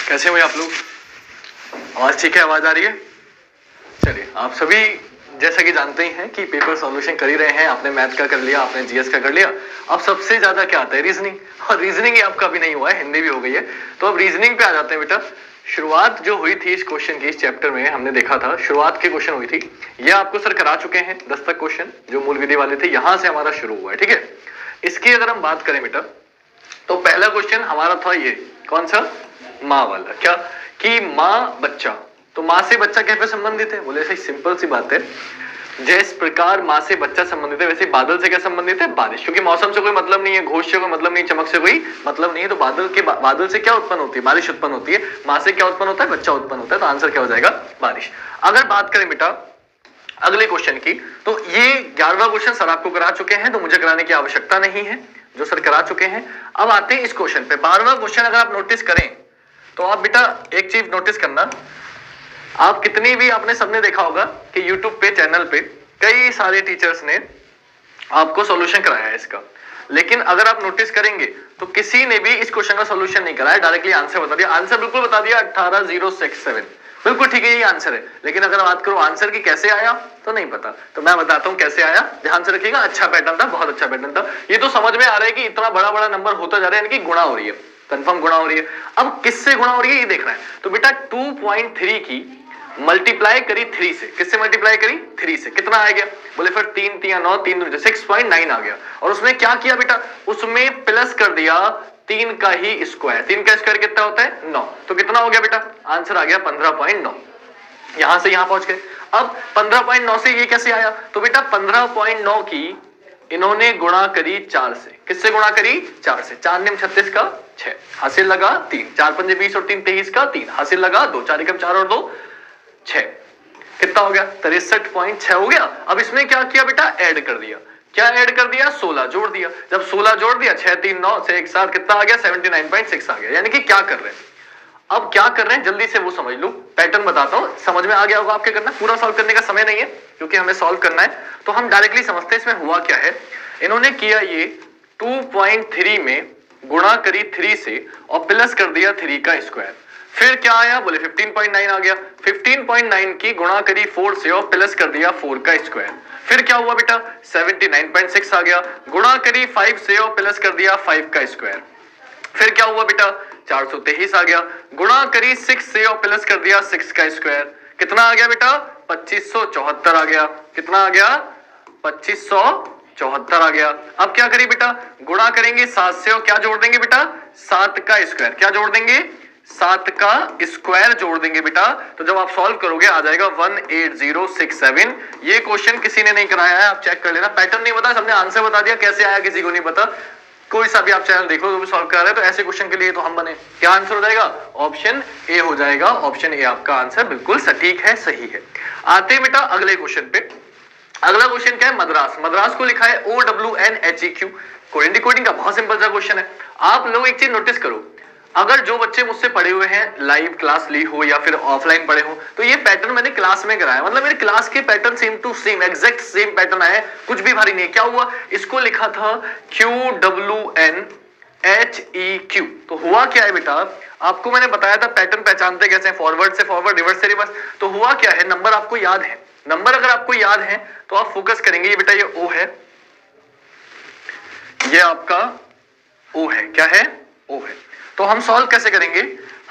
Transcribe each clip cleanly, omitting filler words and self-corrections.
कैसे हुए आप लोग? आवाज ठीक है? आवाज आ रही है? चलिए, आप सभी जैसा कि जानते ही हैं कि पेपर सॉल्यूशन कर ही रहे हैं। आपने मैथ का कर लिया, आपने जीएस का कर लिया। अब सबसे ज्यादा क्या आता है? रीजनिंग। और रीजनिंग ही आपका भी नहीं हुआ है, हिंदी भी हो गई है। तो अब रीजनिंग पे आ जाते हैं बेटा। शुरुआत जो हुई थी इस क्वेश्चन की, इस चैप्टर में हमने देखा था शुरुआत के क्वेश्चन हुई थी। ये आपको सर करा चुके हैं 10 तक क्वेश्चन जो मूल विधि वाले थे, यहां से हमारा शुरू हुआ है। ठीक है, इसकी अगर हम बात करें बेटा तो पहला क्वेश्चन हमारा था ये, कौन सा? माँ वाला। क्या कि माँ बच्चा, तो माँ से बच्चा कैसे संबंधित है? बोले ऐसी सिंपल सी बात है, जिस प्रकार माँ से बच्चा संबंधित है वैसे बादल से क्या संबंधित है? बारिश। क्योंकि मौसम से कोई मतलब नहीं है, घोष से कोई मतलब नहीं, चमक से कोई मतलब नहीं है, तो बादल से क्या उत्पन्न होती है? बारिश उत्पन्न होती है। माँ से क्या उत्पन्न होता है? बच्चा उत्पन्न होता है। तो आंसर क्या हो जाएगा? बारिश। अगर बात करें बेटा अगले क्वेश्चन की, तो ये 11वां क्वेश्चन सर आपको करा चुके हैं, तो मुझे कराने की आवश्यकता नहीं है, जो सर करा चुके हैं। अब आते हैं इस क्वेश्चन पे। 12वां क्वेश्चन अगर आप नोटिस करें तो आप बेटा एक चीज नोटिस करना, आप कितनी भी आपने सबने देखा होगा कि YouTube पे चैनल पे कई सारे टीचर्स ने आपको सॉल्यूशन कराया है इसका, लेकिन अगर आप नोटिस करेंगे तो किसी ने भी इस क्वेश्चन का सॉल्यूशन नहीं कराया, डायरेक्टली आंसर बता दिया। आंसर बिल्कुल बता दिया, 18067, बिल्कुल ठीक है, यही आंसर है। लेकिन अगर बात करो आंसर की कैसे आया तो नहीं पता, तो मैं बताता हूं कैसे आया, ध्यान से रखिएगा। अच्छा पैटर्न था, बहुत अच्छा पैटर्न था। ये तो समझ में आ रहा है कि इतना बड़ा बड़ा नंबर होता जा रहा है, यानी कि गुणा हो रही है, कंफर्म गुणा हो रही है। अब किससे गुणा हो रही है ये देखना है। तो बेटा 2.3 की मल्टीप्लाई करी 3 से, किससे मल्टीप्लाई करी? 3 से। कितना आ गया? बोले फिर 3 3 9, 3 2 6.9 आ गया। और उसमें क्या किया बेटा? उसमें प्लस कर दिया 3 का ही स्क्वायर। 3 का स्क्वायर कितना होता है? 9। तो कितना हो गया बेटा? आंसर आ गया 15.9। यहां से यहां पहुंच गए। अब 15.9 से ये कैसे आया? तो बेटा 15.9 की इन्होंने गुणा करी 4 से। किससे गुणा करी? 4 से। 4 निम 36 का 6, हासिल लगा 3, 4 पंजे 20 और 3 23 का 3, हासिल लगा 2, 4 एकम 4 और 2 6। कितना हो गया? 63.6 हो गया। अब इसमें क्या किया बेटा? ऐड कर दिया। क्या ऐड कर दिया? 16 जोड़ दिया। जब 16 जोड़ दिया, 6 3 9 से एक साथ कितना आ गया? 79.6 आ गया। यानी कि क्या कर रहे हैं? अब क्या कर रहे हैं जल्दी से वो समझ लो, पैटर्न बताता हूं, समझ में आ गया होगा आपके। करना पूरा सॉल्व करने का समय नहीं है क्योंकि हमें सॉल्व करना है, तो हम डायरेक्टली समझते हैं इसमें हुआ क्या है। इन्होंने किया ये 2.3 में गुणा करी 3 से और प्लस कर दिया 3 का स्क्वायर। फिर क्या आया? बोले 15.9 आ गया। 15.9 की गुणा करी 4 से और प्लस कर दिया 4 का स्क्वायर। फिर क्या हुआ बेटा? 79.6 आ गया। गुणा करी 5 से और प्लस कर दिया 5 का स्क्वायर। फिर क्या हुआ बेटा? 423 आ गया। गुणा करी 6 से और प्लस कर दिया 6 का स्क्वायर। कितना आ गया बेटा? 2574 आ गया। कितना आ गया? 2574 आ गया। अब क्या करिए बेटा? गुणा करेंगे 7 से और क्या जोड़ देंगे बेटा? 7 का स्क्वायर। क्या जोड़ देंगे? 7 का स्क्वायर जोड़ देंगे बेटा। तो जब आप सॉल्व करोगे आ जाएगा 18067। ये क्वेश्चन किसी ने नहीं कराया है, आप चेक कर लेना। पैटर्न नहीं बता, सबने आंसर बता दिया, कैसे आया किसी को नहीं पता। कोई सा भी आप चैनल देखो तो भी सॉल्व कर रहे हैं, तो ऐसे क्वेश्चन के लिए तो हम बने। क्या आंसर हो जाएगा? ऑप्शन ए हो जाएगा। ऑप्शन ए आपका आंसर बिल्कुल सटीक है, सही है। आते हैं बेटा अगले क्वेश्चन पे। अगला क्वेश्चन क्या है? मद्रास। मद्रास को लिखा है OWNHEQ। कोडिंग डिकोडिंग का बहुत सिंपल सा क्वेश्चन है। आप लोग एक चीज नोटिस करो, अगर जो बच्चे मुझसे पढ़े हुए हैं, लाइव क्लास ली हो या फिर ऑफलाइन पढ़े हो, तो ये पैटर्न मैंने क्लास में कराया, मतलब मेरे क्लास के pattern same to same, exact same pattern आया, कुछ भी भारी नहीं। क्या हुआ? इसको लिखा था QWNHEQ। तो हुआ क्या है बेटा? आपको मैंने बताया था पैटर्न पहचानते कैसे, फॉरवर्ड से फॉरवर्ड, रिवर्स से रिवर्स। तो हुआ क्या है? नंबर आपको याद है, नंबर अगर आपको याद है तो आप फोकस करेंगे। ये बेटा ये O है, ये आपका O है। क्या है? O है। तो हम सॉल्व कैसे करेंगे?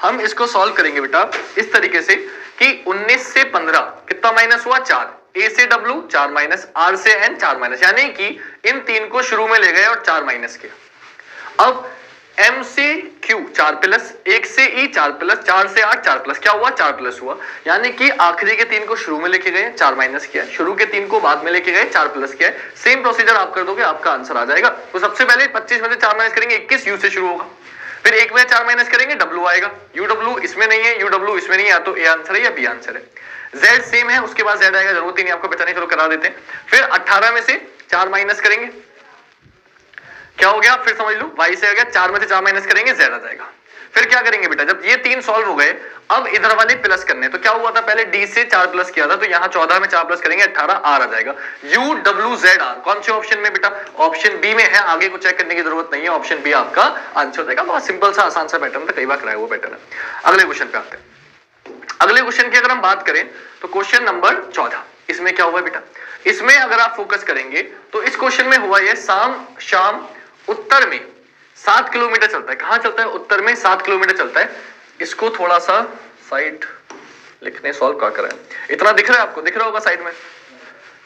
हम इसको सॉल्व करेंगे बेटा इस तरीके से कि 19 से 15 कितना माइनस हुआ? 4। A से W 4 माइनस, R से N 4 माइनस, यानी कि इन 3 को शुरू में ले गए और 4 माइनस किया। अब M से Q 4 प्लस, 1 से E 4 प्लस, 4 से 8 4 प्लस, क्या हुआ? 4 प्लस हुआ। यानी कि आखिरी के 3 को शुरू में लेके गए, 4 माइनस किया, शुरू के 3 को बाद में लेके गए, 4 प्लस किया। सेम प्रोसीजर आप कर दोगे, आपका आंसर आ जाएगा। तो सबसे पहले 25 में से 4 माइनस करेंगे, 21 U से शुरू होगा। फिर 1 में 4 माइनस करेंगे, W आएगा। UW इसमें नहीं है, UW इसमें नहीं है, या तो A आंसर है या B आंसर है। Z सेम है, उसके बाद Z आएगा, जरूरत ही नहीं आपको पता नहीं, चलो करा देते हैं। फिर 18 में से 4 माइनस करेंगे, क्या हो गया? फिर समझ लो, Y से आ गया, 4 में से 4 माइनस करेंगे, Z आ जाएगा। फिर क्या करेंगे बेटा, जब ये 3 सॉल्व हो गए, अब इधर वाले प्लस करने, तो क्या हुआ था, पहले डी से 4 प्लस किया था, तो यहाँ 14 में 4 प्लस करेंगे 18 आर आ जाएगा। यू डब्ल्यू जेड आर कौन से ऑप्शन में बेटा, ऑप्शन बी में है, आगे को चेक करने की जरूरत नहीं है, ऑप्शन बी आपका आंसर हो जाएगा। बहुत सिंपल सा आसान सा पैटर्न था, कई बार कराया हुआ पैटर्न है। अगले क्वेश्चन पे आते हैं। अगले क्वेश्चन की अगर हम बात करें तो क्वेश्चन नंबर 14, इसमें क्या हुआ बेटा, इसमें अगर आप फोकस करेंगे तो इस क्वेश्चन में हुआ ये शाम उत्तर में 7 किलोमीटर चलता है। कहां चलता है, उत्तर में 7 किलोमीटर चलता है। इसको थोड़ा सा साइड लिखने सॉल्व क्या करें, इतना दिख रहा है आपको, दिख रहा होगा साइड में,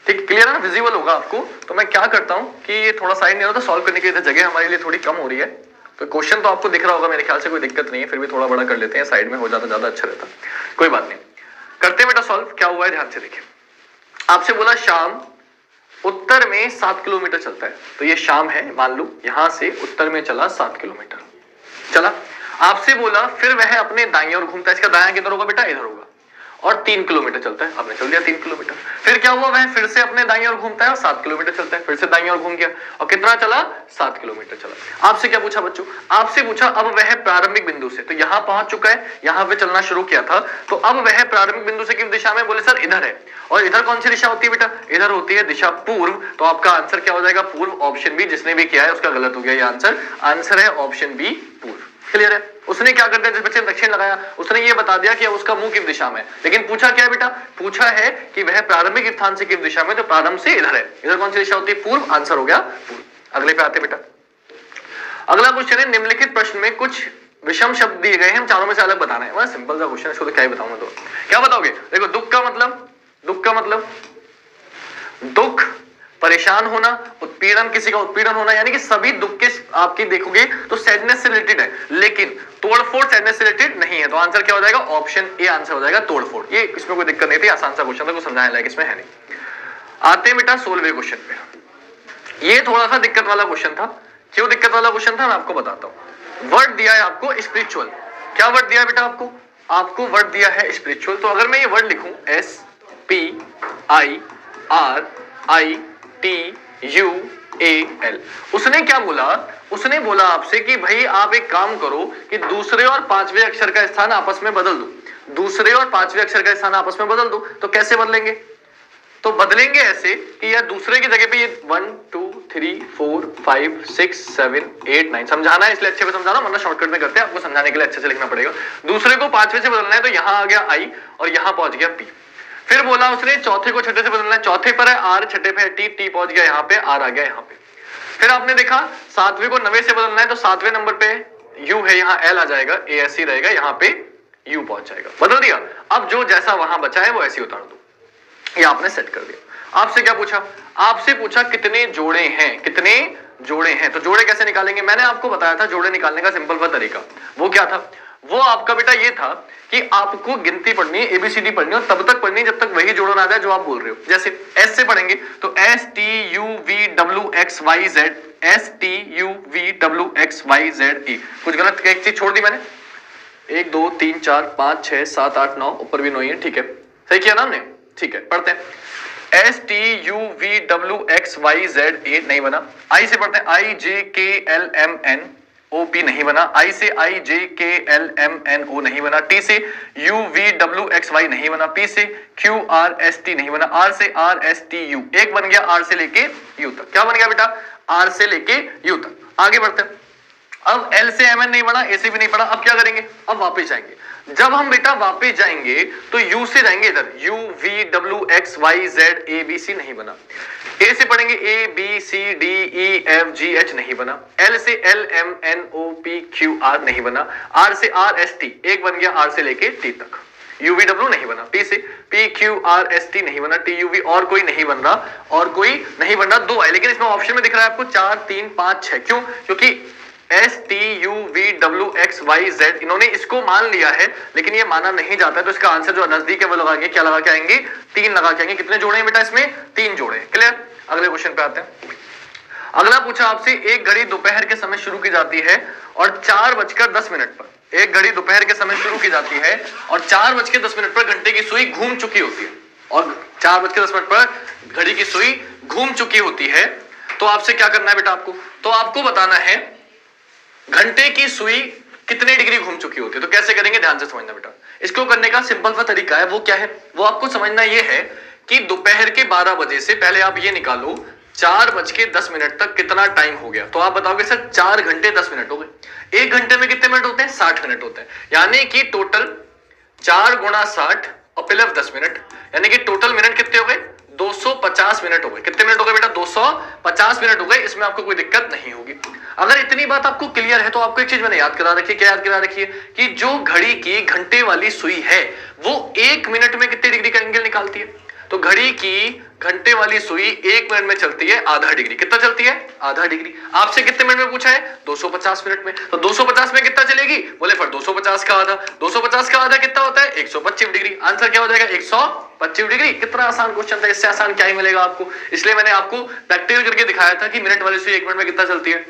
ठीक क्लियर है ना, विजिबल होगा आपको। तो मैं क्या करता हूं कि ये थोड़ा साइड नहीं होता, सॉल्व करने की इधर जगह हमारे लिए थोड़ी कम हो रही है, तो क्वेश्चन तो आपको दिख रहा होगा मेरे ख्याल से, कोई दिक्कत नहीं है, फिर भी थोड़ा बड़ा कर लेते हैं, साइड में हो जाता ज्यादा अच्छा रहता, कोई बात नहीं। करते बेटा सॉल्व, क्या हुआ है ध्यान से देखिए। आपसे बोला शाम उत्तर में 7 किलोमीटर चलता है, तो ये शाम है, मान लो यहां से उत्तर में चला 7 किलोमीटर चला। आपसे बोला फिर वह अपने दाईं ओर घूमता है, इसका दायां किधर होगा बेटा, इधर होगा, और 3 किलोमीटर चलता है, आपने चल दिया 3 किलोमीटर। फिर क्या हुआ, वह फिर से अपने दाईं ओर घूमता है और 7 किलोमीटर चलता है, फिर से दाईं ओर घूम गया और कितना चला, 7 किलोमीटर चला। आपसे क्या पूछा बच्चों, आपसे पूछा अब वह प्रारंभिक बिंदु से, तो यहां पहुंच चुका है, यहां पे चलना शुरू किया था, तो अब वह प्रारंभिक बिंदु से किस दिशा में, बोले सर इधर है, और इधर कौन सी दिशा होती है बेटा, इधर होती है दिशा पूर्व, तो आपका आंसर क्या हो जाएगा, पूर्व। ऑप्शन बी जिसने भी किया है उसका गलत हो गया, ये आंसर है ऑप्शन बी पूर्व। क्लियर है, उसने क्या कर दिया, जिस बच्चे ने दक्षिण लगाया उसने ये बता दिया कि उसका मुंह किस दिशा में, लेकिन पूछा क्या है बेटा, पूछा है कि वह प्रारंभिक स्थान से किस दिशा में, तो प्रारंभ से इधर है, इधर कौन सी दिशा होती है, पूर्व, आंसर हो गया पूर्व। अगले पे आते बेटा, अगला क्वेश्चन है, निम्नलिखित प्रश्न में कुछ विषम शब्द दिए गए हैं, हम चारों में से अलग बताना है। सिंपल सा क्वेश्चन है, इसको तो क्या ही बताऊंगा, तो क्या बताओगे, देखो दुख का मतलब दुख, परेशान होना, उत्पीड़न, किसी का उत्पीड़न होना, यानी कि सभी दुख के आपकी देखोगे तो सैडनेस से रिलेटेड है, लेकिन तोड़फोड़ सैडनेस से रिलेटेड नहीं है, तो आंसर क्या हो जाएगा, ऑप्शन ए आंसर हो जाएगा तोड़फोड़। ये इसमें कोई दिक्कत नहीं थी, आसान सा क्वेश्चन था, कुछ समझाने लायक इसमें है नहीं। आते हैं बेटा 16वें क्वेश्चन पे, ये थोड़ा सा दिक्कत वाला क्वेश्चन था। क्यों दिक्कत वाला क्वेश्चन था, मैं आपको बताता हूं। वर्ड दिया है आपको स्पिरिचुअल, क्या वर्ड दिया है बेटा आपको वर्ड दिया है स्पिरिचुअल। तो अगर मैं ये वर्ड लिखूं SPIRITUAL, उसने क्या बोला, उसने बोला आपसे कि भाई आप एक काम करो कि दूसरे और पांचवें अक्षर का स्थान आपस में बदल दो, दूसरे और पांचवें अक्षर का स्थान आपस में बदल दो। तो कैसे बदलेंगे, तो बदलेंगे ऐसे कि यार दूसरे की जगह पे ये 1 2 3 4 5 6 7 8 9 समझाना है, इसलिए अच्छे से समझाना, वरना शॉर्टकट में करते हैं, आपको समझाने के लिए अच्छे से लिखना पड़ेगा। दूसरे को पांचवें से बदलना है, तो यहां आ गया I और यहां पहुंच गया P। फिर बोला उसने चौथे को छठे से बदलना है, चौथे पर है R, छठे पे है T पहुंच गया यहाँ पे, R आ गया यहाँ पे। फिर आपने देखा सातवें को नवे से बदलना है, तो सातवें नंबर पे U है, यहाँ L आ जाएगा, A ऐसे रहेगा, यहाँ पे U पहुंच जाएगा, बदल दिया। अब जो जैसा वहां बचा है वो ऐसे उतार दो, ये आपने सेट कर दिया। आपसे क्या पूछा, आपसे पूछा कितने जोड़े हैं, तो जोड़े कैसे निकालेंगे, मैंने आपको बताया था जोड़े निकालने का सिंपल सा तरीका। वो क्या था, वो आपका बेटा ये था कि आपको गिनती पढ़नी है, ABCD पढ़नी है, और तब तक पढ़नी है जब तक वही जोड़ा ना आ जाए जो आप बोल रहे हो। जैसे S से पढ़ेंगे तो STUVWXYZ, कुछ गलत, एक चीज छोड़ दी मैंने, 1 2 3 4 5 6 7 8 9, ऊपर भी 9 है, ठीक है, सही किया ना हमने, ठीक है। पढ़ते हैं STUVWXYZ, नहीं बना। I से पढ़ते हैं IJKLMNOP, नहीं बना। I से IJKLMNO, नहीं बना। T से UVWXY, नहीं बना। P से QRST, नहीं बना। R से RSTU, एक बन गया R से लेके U तक। क्या बन गया बेटा, R से लेके U तक। आगे बढ़ते हैं, अब L से MN नहीं बना, A से भी नहीं पढ़ा, अब क्या करेंगे, अब वापस जाएंगे। जब हम बेटा वापस जाएंगे तो U से जाएंगे इधर, UVWXYZ ABC, नहीं बना। A से पढ़ेंगे ABCDEFGH, नहीं बना। L से LMNOPQR, नहीं बना। R से RST, एक बन गया R से लेके T तक। UVW नहीं बना। P से PQRST, नहीं बना। TUV और कोई नहीं बन रहा, और कोई नहीं बन रहा, 2 है, लेकिन इसमें ऑप्शन में दिख रहा है आपको 4 3 5 6, क्यों, क्योंकि STUVWXYZ इन्होंने इसको मान लिया है, लेकिन ये माना नहीं जाता है, तो इसका आंसर जो नजदीक है वो लगाएंगे, क्या लगा के आएंगे, 3 लगा के आएंगे। कितने जोड़े हैं बेटा इसमें, 3 जोड़े हैं। क्लियर, अगले क्वेश्चन पे आते हैं। अगला पूछा आपसे, एक घड़ी दोपहर के समय शुरू की जाती है और 4:10 पर, एक घड़ी दोपहर के समय शुरू की जाती है और 4:10 पर घंटे की सुई घूम चुकी होती है, और 4:10 पर घड़ी की सुई घूम चुकी होती है। तो आपसे क्या करना है बेटा, आपको तो आपको बताना है घंटे की सुई कितने डिग्री घूम चुकी होती है। तो कैसे करेंगे, ध्यान से समझना बेटा। इसको करने का सिंपल सा तरीका है, वो क्या है, वो आपको समझना ये है कि दोपहर के 12 बजे से पहले आप ये निकालो 4:10 तक कितना टाइम हो गया। तो आप बताओगे सर 4 घंटे 10 मिनट हो गए। 1 घंटे में कितने मिनट होते हैं, 60 मिनट होते हैं। यानी कि टोटल 4 गुणा 60 और प्लस 10 मिनट, यानी कि टोटल मिनट कितने हो गए, 250 मिनट हो गए। कितने मिनट हो गए बेटा, 250 मिनट हो गए। इसमें आपको कोई दिक्कत नहीं होगी। अगर इतनी बात आपको क्लियर है तो आपको एक चीज मैंने याद करा रखी है। क्या याद करा रखी है कि जो घड़ी की घंटे वाली सुई है वो 1 मिनट में कितने डिग्री का एंगल निकालती है। तो घड़ी की घंटे वाली सुई 1 मिनट में चलती है आधा डिग्री। कितना चलती है, आधा डिग्री। आपसे कितने मिनट में पूछा है, 250 मिनट में। तो 250 में कितना चलेगी, बोले फिर 250 का आधा, 250 का आधा कितना होता है, 125 डिग्री। आंसर क्या हो जाएगा, 125 डिग्री। कितना आसान क्वेश्चन था, इससे आसान क्या ही मिलेगा आपको। इसलिए मैंने आपको प्रैक्टिकल करके दिखाया था कि मिनट वाली सुई 1 मिनट में कितना चलती है,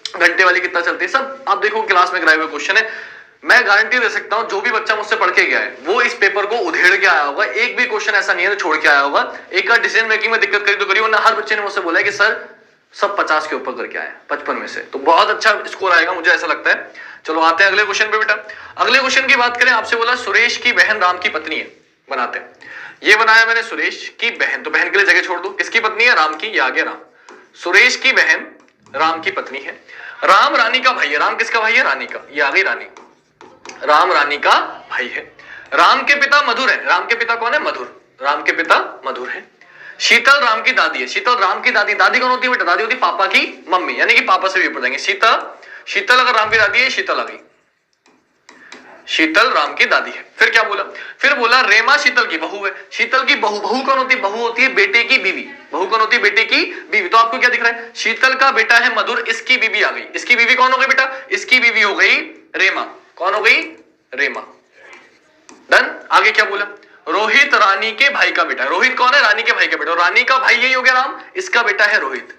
घंटे वाली कितना चलती है। सब आप देखो क्लास में कराए हुए क्वेश्चन है। मैं गारंटी दे सकता हूं जो भी बच्चा मुझसे पढ़ के गया है वो इस पेपर को उधेड़ के आया होगा। एक भी क्वेश्चन ऐसा नहीं है छोड़ के आया होगा। एक बार डिसीजन मेकिंग में दिक्कत करी तो करी, वरना हर बच्चे ने मुझसे बोला है कि सर सब 50 के ऊपर करके आए 55 में से। तो बहुत अच्छा स्कोर आएगा मुझे ऐसा लगता है। चलो आते हैं अगले क्वेश्चन पे बेटा। अगले क्वेश्चन की बात करें, आपसे बोला सुरेश की बहन राम की पत्नी है। बनाते हैं, ये बनाया मैंने सुरेश की बहन, तो बहन के लिए जगह छोड़ दो। किसकी पत्नी है, राम की। ये आगे राम, सुरेश की बहन राम की पत्नी है। राम रानी का भाई है। राम किसका भाई है, रानी का। ये आ गई रानी, राम रानी का भाई है। राम के पिता मधुर है। राम के पिता कौन है, मधुर। राम के पिता मधुर है। शीतल राम की दादी है। शीतल राम की दादी, दादी कौन होती है बेटा, दादी होती है पापा की मम्मी, यानी कि पापा से भी ऊपर जाएंगे। शीतल अगर राम की दादी है, शीतल आ गई, शीतल राम की दादी है। फिर क्या बोला, फिर बोला रेमा शीतल की बहू है। शीतल की बहू, बहू कौन होती है, बहू होती है बेटे की बीवी। बहू कौन होती है, बेटे की बीवी। तो आपको क्या दिख रहा है, शीतल का बेटा है मधुर, इसकी बीवी आ गई। इसकी बीवी कौन हो गई बेटा, इसकी बीवी हो गई रेमा। कौन हो गई, रेमा। डन। आगे क्या बोला, रोहित रानी के भाई का बेटा। रोहित कौन है, रानी के भाई का बेटा। रानी का भाई यही हो गया राम, इसका बेटा है रोहित।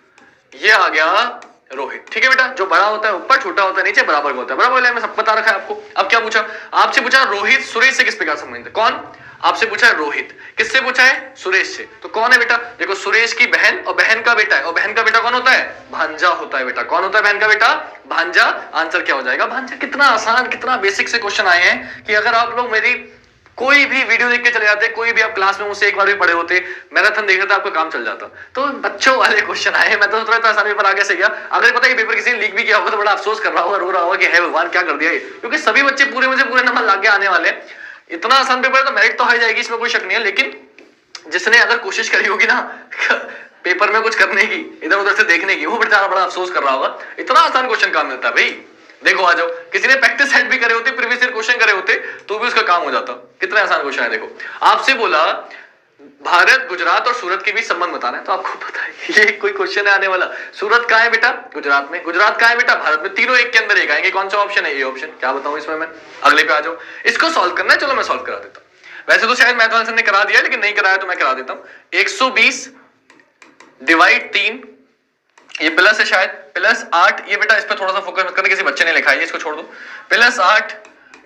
ये आ गया रोहित। ठीक है बेटा, जो बड़ा होता है ऊपर, छोटा होता है नीचे, बराबर का होता है। बराबर है, मैं सब बता रखा है आपको। अब क्या पूछा, आपसे पूछा रोहित सुरेश से किस प्रकार संबंधित है। कौन, आपसे पूछा है रोहित, किससे पूछा है, सुरेश से। तो कौन है बेटा, देखो सुरेश की बहन और बहन का बेटा है। और बहन का बेटा कौन होता है, भांजा होता है बेटा। कौन होता है बहन का बेटा, भांजा। आंसर क्या हो जाएगा, भांजा। कितना आसान, कितना बेसिक से क्वेश्चन आए हैं कि अगर आप लोग मेरी कोई भी वीडियो देख के चले जाते, कोई भी आप क्लास में मुझसे एक बार भी पढ़े होते, मैराथन देख रहे थे, आपका काम चल जाता। तो बच्चों वाले क्वेश्चन आए। मैं तो सोच रहा था आसान पेपर आगे से गया। अगर पता है पेपर किसी ने लीक भी किया होगा तो बड़ा अफसोस कर रहा होगा, रो रहा होगा कि हे भगवान क्या कर दिया ये, क्योंकि सभी बच्चे पूरे में से पूरे नंबर लाके आने वाले हैं। इतना आसान पेपर है तो मेरिट तो आ जाएगी, इसमें कोई शक नहीं है। लेकिन जिसने अगर कोशिश करी होगी ना पेपर में कुछ करने की, इधर उधर से देखने की, वो बेचारा बड़ा अफसोस कर रहा होगा। इतना आसान क्वेश्चन कहां मिलता है भाई। देखो आ जाओ, किसी ने प्रैक्टिस सेट भी करे होते, प्रीवियस ईयर क्वेश्चन करे होते तो भी उसका काम हो जाता। कितना आसान क्वेश्चन है। देखो आपसे बोला भारत, गुजरात और सूरत के बीच संबंध बताना है। तो आपको पता है ये कोई क्वेश्चन है आने वाला। सूरत कहां है बेटा, गुजरात में। गुजरात कहां है बेटा, भारत में। तीनों एक के अंदर एक आएंगे। कौन सा ऑप्शन है, ये ऑप्शन। क्या बताऊं इसमें मैं, अगले पे आ जाओ। इसको सॉल्व करना है, चलो मैं सॉल्व करा देता हूं। वैसे तो शायद मैथ वाले ने करा दिया, लेकिन नहीं कराया तो मैं करा देता हूं। 120 डिवाइड 3, ये प्लस है शायद, प्लस 8। ये बेटा इस पर थोड़ा सा फोकस मत करना, किसी बच्चे ने लिखा है, इसको छोड़ दो। प्लस 8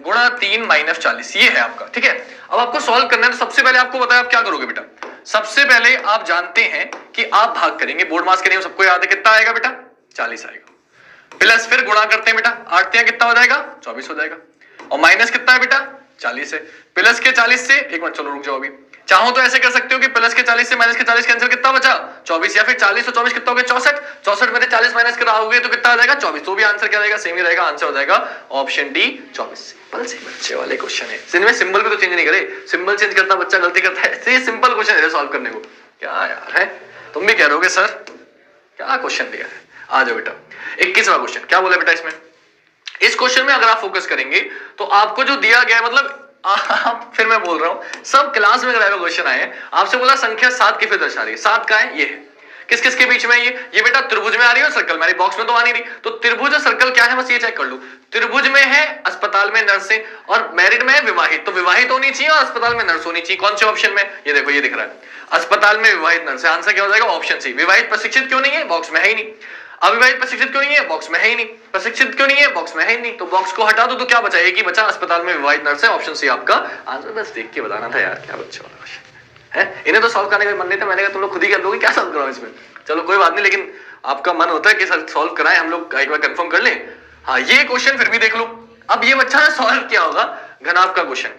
गुणा 3 माइनस 40, ये है आपका। ठीक है, अब आपको सॉल्व करना है। तो सबसे पहले आपको बताया आप क्या करोगे बेटा। सबसे पहले आप जानते हैं कि आप भाग करेंगे। बोर्ड मास के नियम सबको याद है। कितना आएगा बेटा, 40 आएगा। प्लस फिर गुणा करते हैं बेटा, 8 कितना हो जाएगा, 24 हो जाएगा। और माइनस कितना है बेटा, 40 है। प्लस के 40 से, एक मिनट चलो रुक जाओ अभी। चाहो तो ऐसे कर सकते हो कि प्लस के 40 से माइनस के 40 कैंसिल, कितना बचा, 24। या फिर 40 और 24 कितना हो गया, 64। 64 में से 40 माइनस कराओगे तो कितना आ जाएगा, 24। तो भी आंसर क्या रहेगा, सेम ही रहेगा। आंसर हो जाएगा ऑप्शन डी, 24। सिंपल से बच्चे वाले क्वेश्चन है। इनमें सिंबल भी तो चेंज नहीं करे, सिंबल चेंज करता बच्चा गलती करता है। ये सिंपल क्वेश्चन है सॉल्व करने को। क्या यार है, तुम भी कह रहे हो सर क्या क्वेश्चन दिया है। आ जाओ बेटा 21वां क्वेश्चन। क्या बोला बेटा इसमें, इस क्वेश्चन में अगर आप फोकस करेंगे तो आपको जो दिया गया है, मतलब आप, फिर मैं बोल रहा हूं सब क्लास में कराए हुए क्वेश्चन आए हैं। आपसे बोला संख्या 7 की फिर दर्शा रही है। 7 का है, ये है। किस किस के बीच में ये बेटा त्रिभुज में आ रही है और सर्कल में, बॉक्स में तो आ नहीं रही। तो त्रिभुज और सर्कल क्या है, बस ये चेक कर लो। त्रिभुज में है अस्पताल में नर्सें, और मैरिड में है विवाहित। तो विवाहित होनी चाहिए और अस्पताल में नर्स होनी चाहिए। कौन से ऑप्शन में, ये देखो ये दिख रहा है, अस्पताल में विवाहित नर्स है। आंसर क्या हो जाएगा, ऑप्शन सी। विवाहित प्रशिक्षित क्यों नहीं है, बॉक्स में है ही नहीं। अविवाहित प्रशिक्षित क्यों नहीं है, बॉक्स में है ही नहीं। प्रशिक्षित क्यों नहीं है, बॉक्स में है ही नहीं। तो बॉक्स को हटा दो तो क्या बचा, एक ही बचा, अस्पताल में विवाहित नर्स है। ऑप्शन सी आपका आंसर। बस देख के बताना था यार, क्या बच्चे वाला क्वेश्चन है। इन्हें तो सॉल्व करने का मन नहीं था, मैंने कहा तुम लोग खुद ही कर लोगे, क्या सॉल्व कराओ इसमें। चलो कोई बात नहीं, लेकिन आपका मन होता है कि सर सॉल्व कराएं, हम लोग एक बार कंफर्म कर लें। हाँ ये क्वेश्चन फिर भी देख लो, अब ये बच्चा ने सॉल्व किया होगा घनाभ का क्वेश्चन।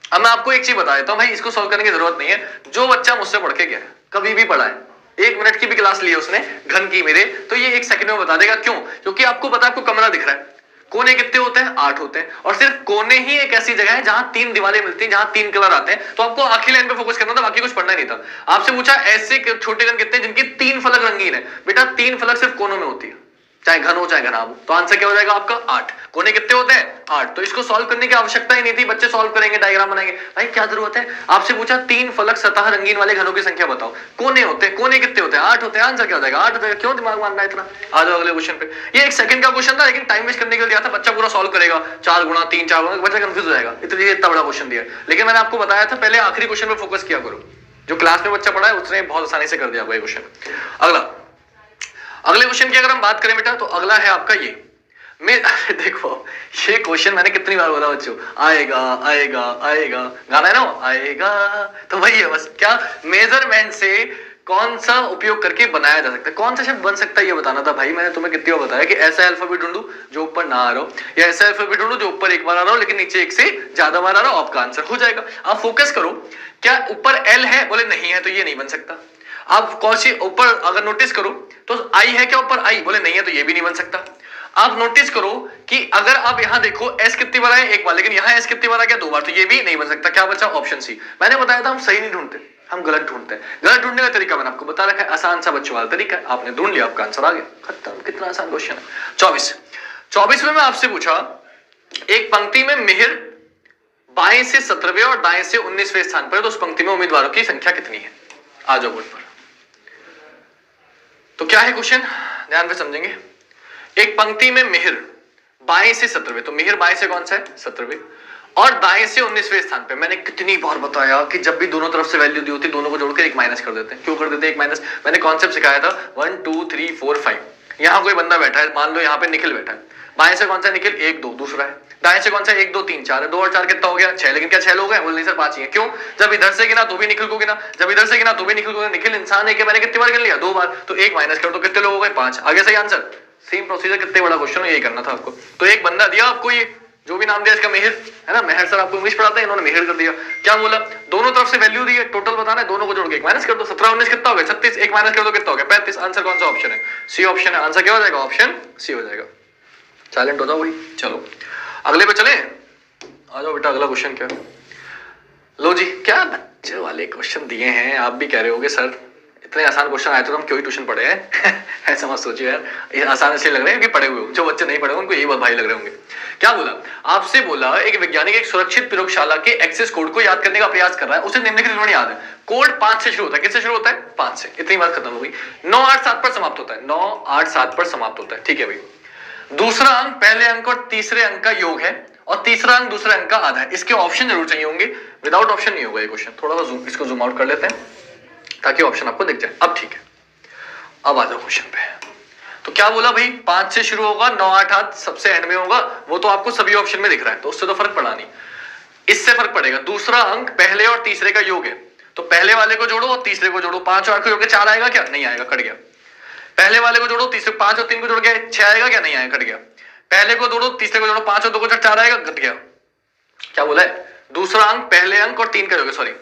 अब मैं आपको एक चीज बता देता हूं भाई, इसको सॉल्व करने की जरूरत नहीं है। जो बच्चा मुझसे पढ़ के गया है, कभी भी पढ़ा है, 1 मिनट की भी क्लास ली है उसने घन की मेरे, तो ये 1 सेकंड में बता देगा। क्यों? क्योंकि आपको पता है, आपको कमरा दिख रहा है, कोने कितने होते हैं? 8 होते हैं, और सिर्फ कोने ही एक ऐसी जगह है जहां 3 दीवारें मिलती हैं, जहां 3 कलर आते हैं। तो आपको आखिरी लाइन पे फोकस करना था, बाकी कुछ पढ़ना नहीं था। आपसे पूछा ऐसे छोटे घन कितने जिनकी 3 फलक रंगीन है। बेटा 3 फलक सिर्फ कोनों में होती है, चाहे घन हो चाहे घनाभ हो। तो आंसर क्या हो जाएगा आपका? 8। कोने कितने होते हैं? 8। तो इसको सॉल्व करने की आवश्यकता ही नहीं थी, बच्चे सॉल्व करेंगे, डायग्राम बनाएंगे। भाई क्या जरूरत है? आपसे पूछा 3 फलक सतह रंगीन वाले घनों की संख्या बताओ, कोने होते हैं, कोने कितने होते हैं? 8 होते हैं। आंसर क्या हो जाएगा? 8 हो जाएगा। क्यों दिमाग मारना है इतना? आ जाओ अगले क्वेश्चन पे। ये 1 सेकंड का क्वेश्चन था, लेकिन टाइम वेस्ट करने के लिए दिया था। बच्चा पूरा सॉल्व करेगा, 4 गुणा 3 4 गुणा, बच्चा कंफ्यूज हो जाएगा, इतना बड़ा क्वेश्चन दिया। लेकिन मैंने आपको बताया था पहले आखिरी क्वेश्चन पे फोकस किया करो। जो क्लास में बच्चा पढ़ा है उसने बहुत आसानी से कर दिया ये क्वेश्चन। अगले क्वेश्चन की अगर हम बात करें बेटा, तो अगला है आपका ये। देखो ये क्वेश्चन मैंने कितनी बार बोला बच्चों, आएगा आएगा आएगा, गाना है ना आएगा, तो वही है बस। क्या मेजरमेंट से कौन सा उपयोग करके बनाया जा सकता है, कौन सा शब्द बन सकता है, ये बताना था भाई। मैंने तुम्हें कितनी बार बताया कि ऐसा अल्फाबेट ढूंढू जो ऊपर ना आ रहा हो, या ऐसा अल्फाबेट ढूंढू जो ऊपर एक बार आ रहा हो लेकिन नीचे एक से ज्यादा बार आ रहा हो, आपका आंसर हो जाएगा। आप फोकस करो। क्या ऊपर एल है? बोले नहीं है, तो ये नहीं बन सकता। आप कौन सी ऊपर अगर नोटिस करो तो आई है क्या ऊपर? आई, बोले नहीं है, तो ये भी नहीं बन सकता। आप नोटिस करो कि अगर आप यहां देखो एस कितनी बार है? 1 बार, लेकिन यहां एस कितनी बार आ गया? 2 बार, तो ये भी नहीं बन सकता। क्या बचा? Option C. मैंने बताया था हम सही नहीं ढूंढते, हम गलत ढूंढते हैं। गलत ढूंढने का तरीका मैंने आपको बता रखा है, आसान सा बच्चों वाला तरीका है। आपने ढूंढ लिया, आपका आंसर आ गया, खत्म। कितना आसान क्वेश्चन है। 24 में मैं आपसे पूछा, एक पंक्ति में मिहिर बाएं से 17वें और दाएं से 19वें स्थान पर, तो उस पंक्ति में उम्मीदवारों की संख्या कितनी है? आ जाओ बोर्ड पर। तो क्या है क्वेश्चन, ध्यान से समझेंगे। एक पंक्ति में मिहिर बाएं से 17वें, तो मिहिर बाएं से कौन सा है? 17वें, और दाएं से 19वें स्थान पे। मैंने कितनी बार बताया कि जब भी दोनों तरफ से वैल्यू दी होती है, दोनों को जोड़कर 1 माइनस कर देते हैं। क्यों कर देते हैं 1 माइनस? मैंने कॉन्सेप्ट सिखाया था 1 2 3 4 5। यहां कोई बंदा बैठा है, मान लो यहाँ पे निखिल बैठा है। बाएं से कौन सा? निखिल 1 2 दूसरा है। दाएं से कौन सा? 1 2 3 4 है। 2 और 4 कितना हो गया? 6। लेकिन क्या 6 लोग हैं? बोले नहीं सर 5 ही है। क्यों? जब इधर से गिना तो भी निखिल को गिना, जब इधर से गिना तो भी निखिल को गिना। निखिल इंसान है कि मैंने कितनी बार गिन लिया? 2 बार, तो 1 माइनस कर दो, कितने लोग हो गए? 5। आगे सही आंसर। सेम प्रोसीजर, कितने बड़ा क्वेश्चन हो, यही करना था आपको। तो एक बंदा दिया आपको, ये जो भी नाम दिया इसका मेहर है ना, मेहर सर आपको इंग्लिश पढ़ाते हैं, इन्होंने मेहर कर दिया। क्या बोला? दोनों तरफ से वैल्यू दी है, टोटल बताना है, दोनों को जोड़ के 1 माइनस कर दो। 17 19 कितना हो गया? 36। 1 माइनस कर दो, कितना हो गया? 35। आंसर कौन सा ऑप्शन है? सी ऑप्शन है। आंसर क्या हो जाएगा? ऑप्शन सी हो जाएगा। साइलेंट हो जाओ भाई। चलो अगले पे चले, आ जाओ बेटा। अगला क्वेश्चन क्या? लो जी, क्या बच्चे वाले क्वेश्चन दिए हैं। आप भी कह रहे होगे सर इतने आसान क्वेश्चन आए तो हम क्यों ही ट्यूशन पढ़े हैं। ऐसा मत सोचिए यार, ये आसान इसलिए लग रहे हैं कि पढ़े हुए हो। जो बच्चे नहीं पढ़े उनको यही बहुत भाई लग रहे होंगे। क्या बोला? आपसे बोला एक वैज्ञानिक एक सुरक्षित प्रयोगशाला के एक्सेस कोड को याद करने का प्रयास कर रहा है। उसे निम्नलिखित विवरण याद है। कोड 5 से शुरू होता है। किससे शुरू होता है? 5 से। इतनी बात खत्म हो गई। 9 8 7 पर समाप्त होता है। 9 8 7 पर समाप्त होता है। ठीक है भाई। दूसरा अंक पहले अंक और तीसरे अंक का योग है, और तीसरा अंक दूसरे अंक का आधा है। इसके ऑप्शन जरूर चाहिए होंगे, विदाउट ऑप्शन नहीं होगा ये क्वेश्चन। थोड़ा सा इसको जूम आउट कर लेते हैं ताकि ऑप्शन आपको दिख जाए। अब ठीक है, अब आ जाओ क्वेश्चन पे। तो क्या बोला भाई? 5 से शुरू होगा, 9 8 8 सबसे एंड में होगा। वो तो आपको सभी ऑप्शन में दिख रहा है, तो उससे तो फर्क पड़ा नहीं। इससे फर्क पड़ेगा। दूसरा अंक पहले और तीसरे का योग है, तो पहले वाले को जोड़ो और तीसरे को जोड़ो। 5 और 8 को जोड़ के 4 आएगा क्या? नहीं आएगा, कट गया। पहले वाले को जोड़ो, तीसरे 5 और 3 को जोड़ के 6 आएगा क्या? नहीं आएगा, कट गया। पहले को जोड़ो, तीसरे को जोड़ो, 5 और 2 को जोड़ 4 आएगा, कट गया। क्या बोला है? दूसरा अंक पहले अंक और 3 का योग है। सॉरी,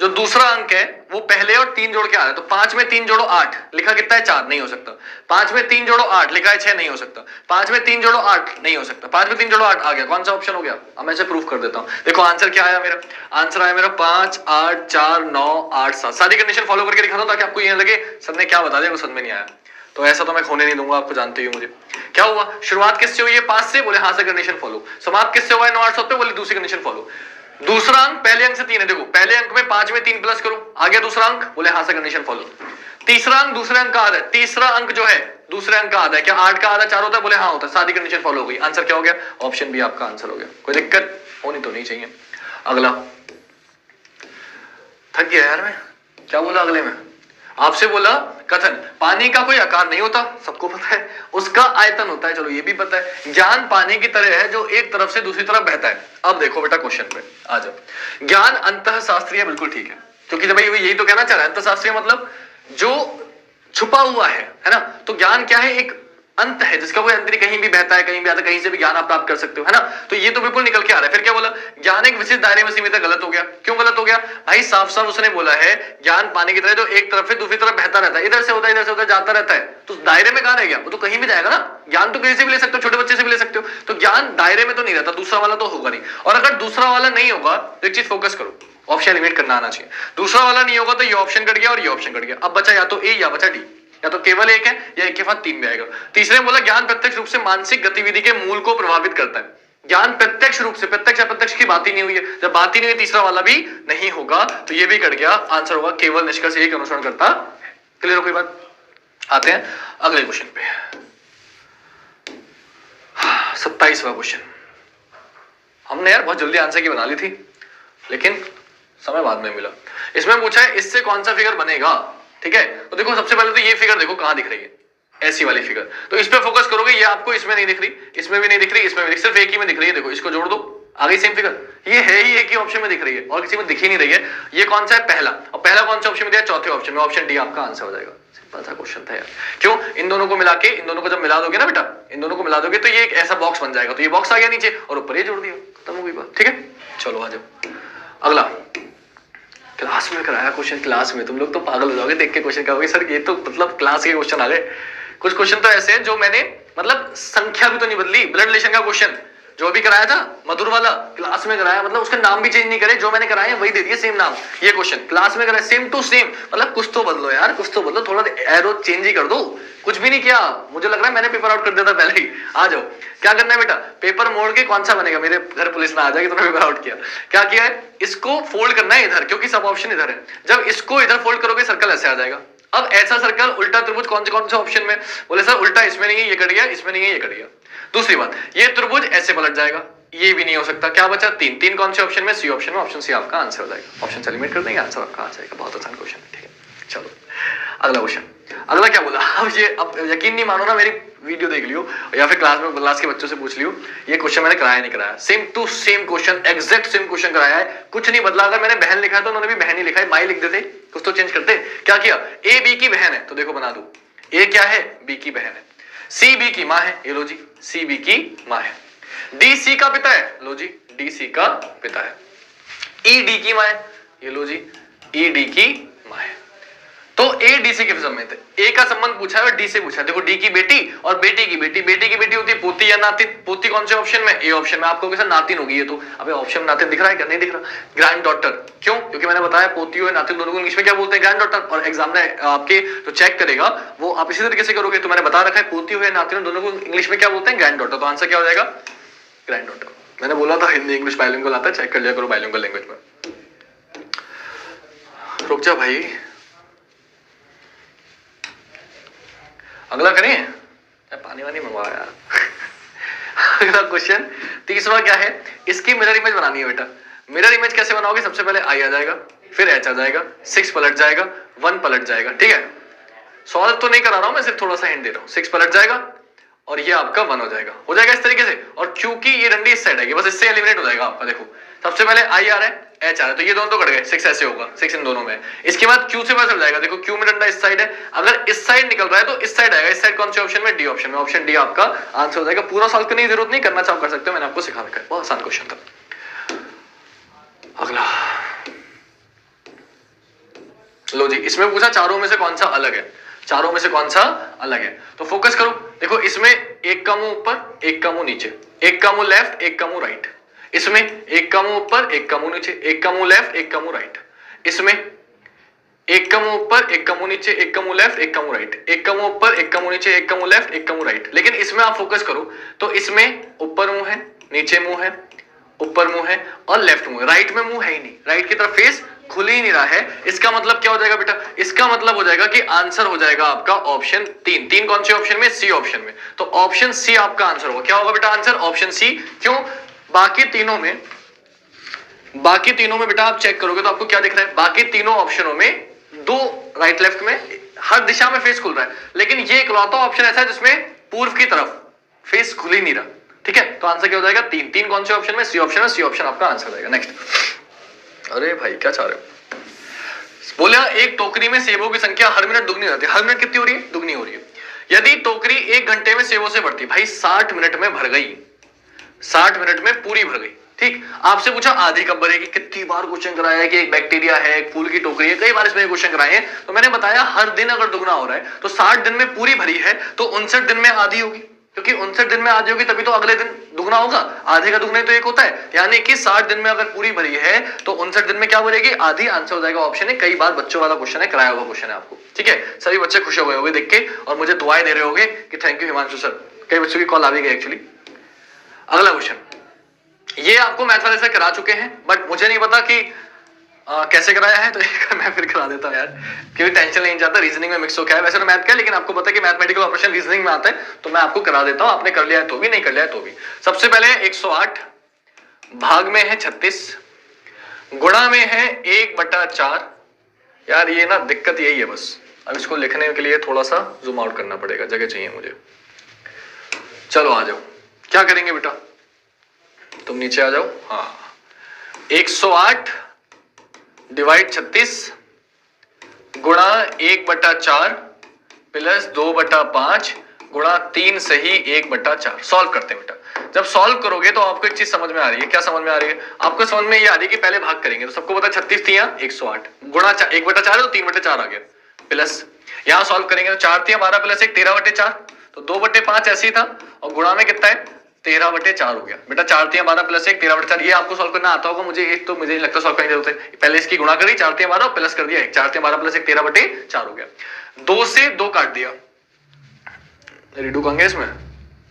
जो दूसरा अंक है वो पहले और 3 जोड़ के आ रहा है। तो 5 में 3 जोड़ो 8, लिखा कितना है? 4, नहीं हो सकता। 5 में 3 जोड़ो 8, लिखा है 6, नहीं हो सकता। 5 में 3 जोड़ो 8, नहीं हो सकता। 5 में 3 जोड़ो 8 आ गया। कौन सा ऑप्शन हो गया? अब मैं इसे प्रूफ कर देता हूं। देखो आंसर क्या आया मेरा? आंसर आया मेरा 5 8 4 9 8 7। सारी कंडीशन फॉलो करके दिखा दो ताकि आपको ये लगे सर ने क्या बता दिया, वो समझ में नहीं आया। तो ऐसा तो मैं खोने नहीं दूंगा, आपको जानते ही हो मुझे। क्या हुआ? शुरुआत किससे हुई है? 5 से, बोले हाँ से, कंडीशन फॉलो। समाप्त किससे हुआ है? 9 8 7 पे, बोले दूसरी कंडीशन फॉलो। दूसरा अंक पहले अंक से 3 है। देखो पहले अंक में 5 में 3 प्लस करो, आ गया दूसरा अंक, बोले हाँ से, कंडीशन फॉलो। तीसरा अंक दूसरे अंक का आधा है। तीसरा अंक जो है दूसरे अंक का आधा है। क्या 8 का आधा 4 होता है? बोले हाँ होता है। सारी कंडीशन फॉलो हो गई। आंसर क्या हो गया? ऑप्शन बी आपका आंसर हो गया। कोई दिक्कत होनी तो नहीं चाहिए। अगला, थक गया यार मैं। क्या बोला अगले में? आपसे बोला कथन, पानी का कोई आकार नहीं होता, सबको पता है। उसका आयतन होता है, चलो ये भी पता है। ज्ञान पानी की तरह है जो एक तरफ से दूसरी तरफ बहता है। अब देखो बेटा क्वेश्चन पे आ जाओ। ज्ञान अंतःशास्त्रीय, बिल्कुल ठीक है, क्योंकि जब यही तो कहना चाह रहा है। अंतःशास्त्रीय मतलब जो छुपा हुआ है ना। तो ज्ञान क्या है? एक अंत है, जिसका कोई अंत नहीं, कहीं भी बहता है, कहीं भी आता है, कहीं से भी ज्ञान आप प्राप्त कर सकते हो, है ना। तो ये तो बिल्कुल निकल के आ रहा है। फिर क्या बोला, ज्ञान एक विशिष्ट दायरे में सीमित है, गलत हो गया। क्यों गलत हो गया भाई, साफ साफ उसने बोला है ज्ञान पानी की तरह जो एक तरफ से दूसरी तरफ बहता रहता है, इधर से होता है, इधर से होता है, जाता रहता है। तो दायरे में कहां रह गया, वो तो कहीं भी जाएगा ना। ज्ञान तो किसी से भी ले सकते हो, छोटे बच्चे से भी ले सकते हो, तो ज्ञान दायरे में तो नहीं रहता, दूसरा वाला तो होगा नहीं। और अगर दूसरा वाला नहीं होगा तो एक चीज फोकस करो, ऑप्शन एलिमिनेट करना आना चाहिए। दूसरा वाला नहीं होगा तो ये ऑप्शन कट गया और ये ऑप्शन कट गया। अब बचा या तो ए या बचा डी, या तो केवल एक है या एक के साथ तीन में आएगा। तीसरे में बोला ज्ञान प्रत्यक्ष रूप से मानसिक गतिविधि के मूल को प्रभावित करता है। ज्ञान प्रत्यक्ष रूप से, प्रत्यक्ष अप्रत्यक्ष की बात ही नहीं हुई है, जब बात ही नहीं हुई तीसरा वाला भी नहीं होगा, तो ये भी कट गया। आंसर होगा केवल निष्कर्ष एक अनुसरण करता। क्लियर हो कोई बात। आते हैं अगले क्वेश्चन पे, 27वां क्वेश्चन। हमने यार बहुत जल्दी आंसर की बना ली थी, लेकिन समय बाद में मिला। इसमें पूछा है इससे कौन सा फिगर बनेगा, ठीक है। तो देखो सबसे पहले तो ये फिगर देखो कहां दिख रही है, ऐसी वाली फिगर, तो इस पे फोकस करोगे। ये आपको इसमें नहीं दिख रही, इसमें भी नहीं दिख रही, इसमें भी, सिर्फ एक ही में दिख रही है। देखो इसको जोड़ दो, आ गई सेम फिगर। ये है ही एक ही ऑप्शन में दिख रही है और किसी में दिख ही नहीं रही है। ये कौन सा है, पहला। और पहला कौन सा ऑप्शन में दिया, चौथे ऑप्शन में, ऑप्शन डी आपका आंसर हो जाएगा। सिंपल सा क्वेश्चन था यार। क्यों, इन दोनों को मिला के, इन दोनों को जब मिला दोगे ना बेटा, इन दोनों को मिला दोगे तो ये एक ऐसा बॉक्स बन जाएगा। तो ये बॉक्स आ गया नीचे और ऊपर ये जोड़ दिया, खत्म हो गई बात, ठीक है। चलो आ जाओ अगला। क्लास में कराया क्वेश्चन, क्लास में तुम लोग तो पागल हो जाओगे देख के क्वेश्चन, कहोगे सर ये तो मतलब क्लास के क्वेश्चन आ गए। कुछ क्वेश्चन तो ऐसे हैं जो मैंने मतलब संख्या भी तो नहीं बदली। ब्लड रिलेशन का क्वेश्चन जो भी कराया था मधुर वाला, क्लास में कराया, मतलब उसका नाम भी चेंज नहीं करे, जो मैंने कराया है वही दे दिया सेम नाम। ये क्वेश्चन क्लास में कराया सेम टू सेम, मतलब कुछ तो बदलो यार, कुछ तो बदलो, थोड़ा एरो चेंज ही कर दो। कुछ भी नहीं किया, मुझे लग रहा है मैंने पेपर आउट कर दिया था पहले ही। आ जाओ, क्या करना है बेटा, पेपर मोड़ के कौन सा बनेगा, मेरे घर पुलिस ना आ जाएगी, तुमने पेपर आउट किया। क्या किया है, इसको फोल्ड करना है इधर, क्योंकि सब ऑप्शन इधर है। जब इसको इधर फोल्ड करोगे सर्कल ऐसे आ जाएगा। अब ऐसा सर्कल उल्टा त्रिभुज कौन से ऑप्शन में, बोले सर उल्टा इसमें नहीं है, ये कट गया, इसमें नहीं है, ये कट गया। दूसरी बात, ये त्रिभुज ऐसे पलट जाएगा, ये भी नहीं हो सकता। क्या बचा, तीन। तीन कौन से ऑप्शन में, सी ऑप्शन में। ऑप्शन सी आपका आंसर हो जाएगा। ऑप्शन एलिमिनेट कर देंगे, आंसर आपका आ जाएगा। बहुत आसान क्वेश्चन है, ठीक है। चलो अगला क्वेश्चन। अगला क्या बोला, अब यकीन नहीं मानो ना, मेरी वीडियो देख लियो या फिर क्लास के बच्चों से पूछ लियो, ये क्वेश्चन मैंने कराया नहीं कराया, same to same question, exact same question कराया है, कुछ नहीं बदला। अगर मैंने बहन लिखा है तो उन्होंने भी बहन ही लिखा है, माई लिख देते, कुछ तो चेंज करते। क्या किया, ए बी की बहन है तो देखो बना दो, ए क्या है, बी की बहन है। सी बी की माँ है, ये लो जी, सी बी की माँ है। डी सी का पिता है, लो जी, डी सी का पिता है। ई डी की माँ है, ये लो जी, ई डी की माँ है। तो ए डी सी के संबंध है, ए का संबंध पूछा है और डी से पूछा है। देखो डी की बेटी और बेटी की बेटी, बेटी की बेटी होती है पोती या नातिन। पोती कौन से ऑप्शन में, ए ऑप्शन में। आपको कैसा नातिन होगी ये तो, अबे ऑप्शन में नातिन दिख रहा है क्या, नहीं दिख रहा। ग्रैंड डॉटर, क्यों, क्योंकि मैंने बताया पोती और नातिन दोनों को इंग्लिश में क्या बोलते हैं, ग्रैंड डॉटर। और एग्जाम में आपके जो चेक करेगा वो आप इसी तरीके से करोगे। तो मैंने बता रखा है पोती हो या नातिन दोनों को इंग्लिश में क्या बोलते हैं, ग्रैंड डॉटर। तो आंसर क्या हो जाएगा, ग्रैंड डॉटर। मैंने बोला था हिंदी इंग्लिश बाइलिंगुअल आता है, चेक कर लिया करो बाइलिंगुअल लैंग्वेज में। रुक जा भाई, अगला करें, पानी वानी मंगवाया। अगला क्वेश्चन 30वां क्या है, इसकी मिरर इमेज बनानी है बेटा। मिरर इमेज कैसे बनाओगे, सबसे पहले आई आ जाएगा, फिर एच आ जाएगा, 6 पलट जाएगा, 1 पलट जाएगा, ठीक है। सॉल्व तो नहीं करा रहा हूं मैं, सिर्फ थोड़ा सा हिंट दे रहा हूं। 6 पलट जाएगा और ये आपका 1 हो जाएगा, इस तरीके से। और क्योंकि ये डंडी इस साइड आएगी, बस इससे एलिमिनेट हो जाएगा आपका। देखो सबसे पहले आई आ रहा है, एच आ रहा है, तो ये दोनों तो कट गए, 6 ऐसे होगा, 6 इन दोनों में। इसके बाद क्यू से पता चल जाएगा, देखो क्यू में डंडा इस साइड है, अगर इस साइड निकल रहा है तो इस साइड आएगा। इस साइड कौन से ऑप्शन में, डी ऑप्शन में। ऑप्शन डी आपका आंसर हो जाएगा। पूरा सॉल्व करने की जरूरत नहीं, करना चाहो कर सकते हो, मैंने आपको सिखा रखा है, बहुत आसान क्वेश्चन था। अगला लो जी, इसमें पूछा चारों में से कौन सा अलग है, चारों में से कौन सा अलग है। तो फोकस करो, देखो इसमें एक का मुंह ऊपर, एक का मुंह नीचे, एक का मुंह लेफ्ट, एक का मुंह राइट। इसमें एक का मुंह ऊपर, एक का मुंह नीचे, एक का मुंह लेफ्ट, एक का मुंह राइट। इसमें एक का मुंह ऊपर, एक का मुंह नीचे, एक का मुंह लेफ्ट, एक का मुंह राइट। एक का मुंह ऊपर, एक का मुंह नीचे, एक का मुंह लेफ्ट, एक का मुंह राइट। लेकिन इसमें आप फोकस करो तो इसमें ऊपर मुंह है, नीचे मुंह है, ऊपर मुंह है और लेफ्ट मुंह है। राइट में मुंह है ही नहीं, राइट की तरफ फेस खुल ही नहीं रहा है। इसका मतलब क्या हो जाएगा बेटा, इसका मतलब हो जाएगा कि आंसर हो जाएगा आपका ऑप्शन 3। 3 कौन से ऑप्शन में, सी ऑप्शन में। तो ऑप्शन सी आपका आंसर होगा। क्या होगा बेटा आंसर, ऑप्शन सी। क्यों, बाकी तीनों में बेटा आप चेक करोगे तो आपको क्या दिख रहा है, बाकी तीनों ऑप्शनों में दो राइट लेफ्ट में हर दिशा में फेस खुल रहा है, लेकिन ये इकलौता ऑप्शन ऐसा है जिसमें पूर्व की तरफ फेस खुल ही नहीं रहा, ठीक है। तो आंसर क्या हो जाएगा, 3। 3 कौन से ऑप्शन में, सी ऑप्शन में। सी ऑप्शन आपका आंसर हो जाएगा। नेक्स्ट, अरे भाई क्या चाह रहे हो, बोले एक टोकरी में सेबों की संख्या हर मिनट दुगनी हो जाती है। हर मिनट कितनी हो रही है, दुगनी हो रही है। यदि टोकरी 1 घंटे में सेबों से भरती, भाई 60 मिनट में भर गई, 60 मिनट में पूरी भर गई, ठीक। आपसे पूछा आधी कब भरेगी, कितनी बार क्वेश्चन कराया है कि एक बैक्टीरिया है, एक फूल की टोकरी है, कई बार इसमें क्वेश्चन कराए हैं। तो मैंने बताया हर दिन अगर दुगना हो रहा है तो 60 दिन में पूरी भरी है तो 59 दिन में आधी होगी, क्योंकि 59 दिन में आधी होगी तभी तो अगले दिन दुगना होगा, आधे का दुगना तो एक होता है, यानी कि 60 दिन में अगर पूरी भरी है तो 59 दिन में क्या भरेगी, आधी। आंसर हो जाएगा ऑप्शन है। कई बार बच्चों वाला क्वेश्चन है, कराया हुआ क्वेश्चन है आपको, ठीक है। सभी बच्चे खुश हो गए होंगे देख के और मुझे दुआएं दे रहे होंगे कि थैंक यू हिमांशु सर। कई बच्चों की कॉल आ भी गई एक्चुअली। अगला क्वेश्चन, ये आपको मैथ वाले से करा चुके हैं बट मुझे नहीं पता कि कैसे कराया है, तो मैं फिर करा देता हूं यार, क्योंकि टेंशन नहीं चाहता रीजनिंग में मिक्स हो क्या है। वैसे तो मैथ का है लेकिन आपको पता है कि मैथमेटिकल ऑपरेशन रीजनिंग में आता है, तो मैं आपको करा देता हूं। आपने कर लिया है तो भी, नहीं कर लिया है तो भी। सबसे पहले 108 भाग में है 36, गुणा में है 1/4। यार ये ना दिक्कत यही है बस, अब इसको लिखने के लिए थोड़ा सा जूम आउट करना पड़ेगा, जगह चाहिए मुझे। चलो आ जाओ, क्या करेंगे बेटा, तुम नीचे आ जाओ। हाँ, 108 डिवाइड 36 गुणा 1/4 प्लस 2/5 गुणा 3 सही 1/4। सॉल्व करते हैं बेटा। जब सॉल्व करोगे तो आपको एक चीज समझ में आ रही है। क्या समझ में आ रही है आपको? समझ में ये आ रही है कि पहले भाग करेंगे तो सबको पता 36 थी, 108 गुणा 1/4 है तो 3/4 आ गया, प्लस यहां सॉल्व करेंगे तो 4 थी 12 प्लस 1 13/4, तो 2/5 ऐसे ही था और गुणा में कितना है 13/4 हो गया बेटा। 4 3 12 प्लस 1 13/4। ये आपको सॉल्व करना आता होगा, मुझे एक तो मुझे नहीं लगता सॉल्व करने की जरूरत है। पहले इसकी गुणा करी 4 3 12 प्लस कर दिया 1, 4 3 12 प्लस 1 13/4 हो गया। 2 से 2 काट दिया, रिडू करेंगे इसमें,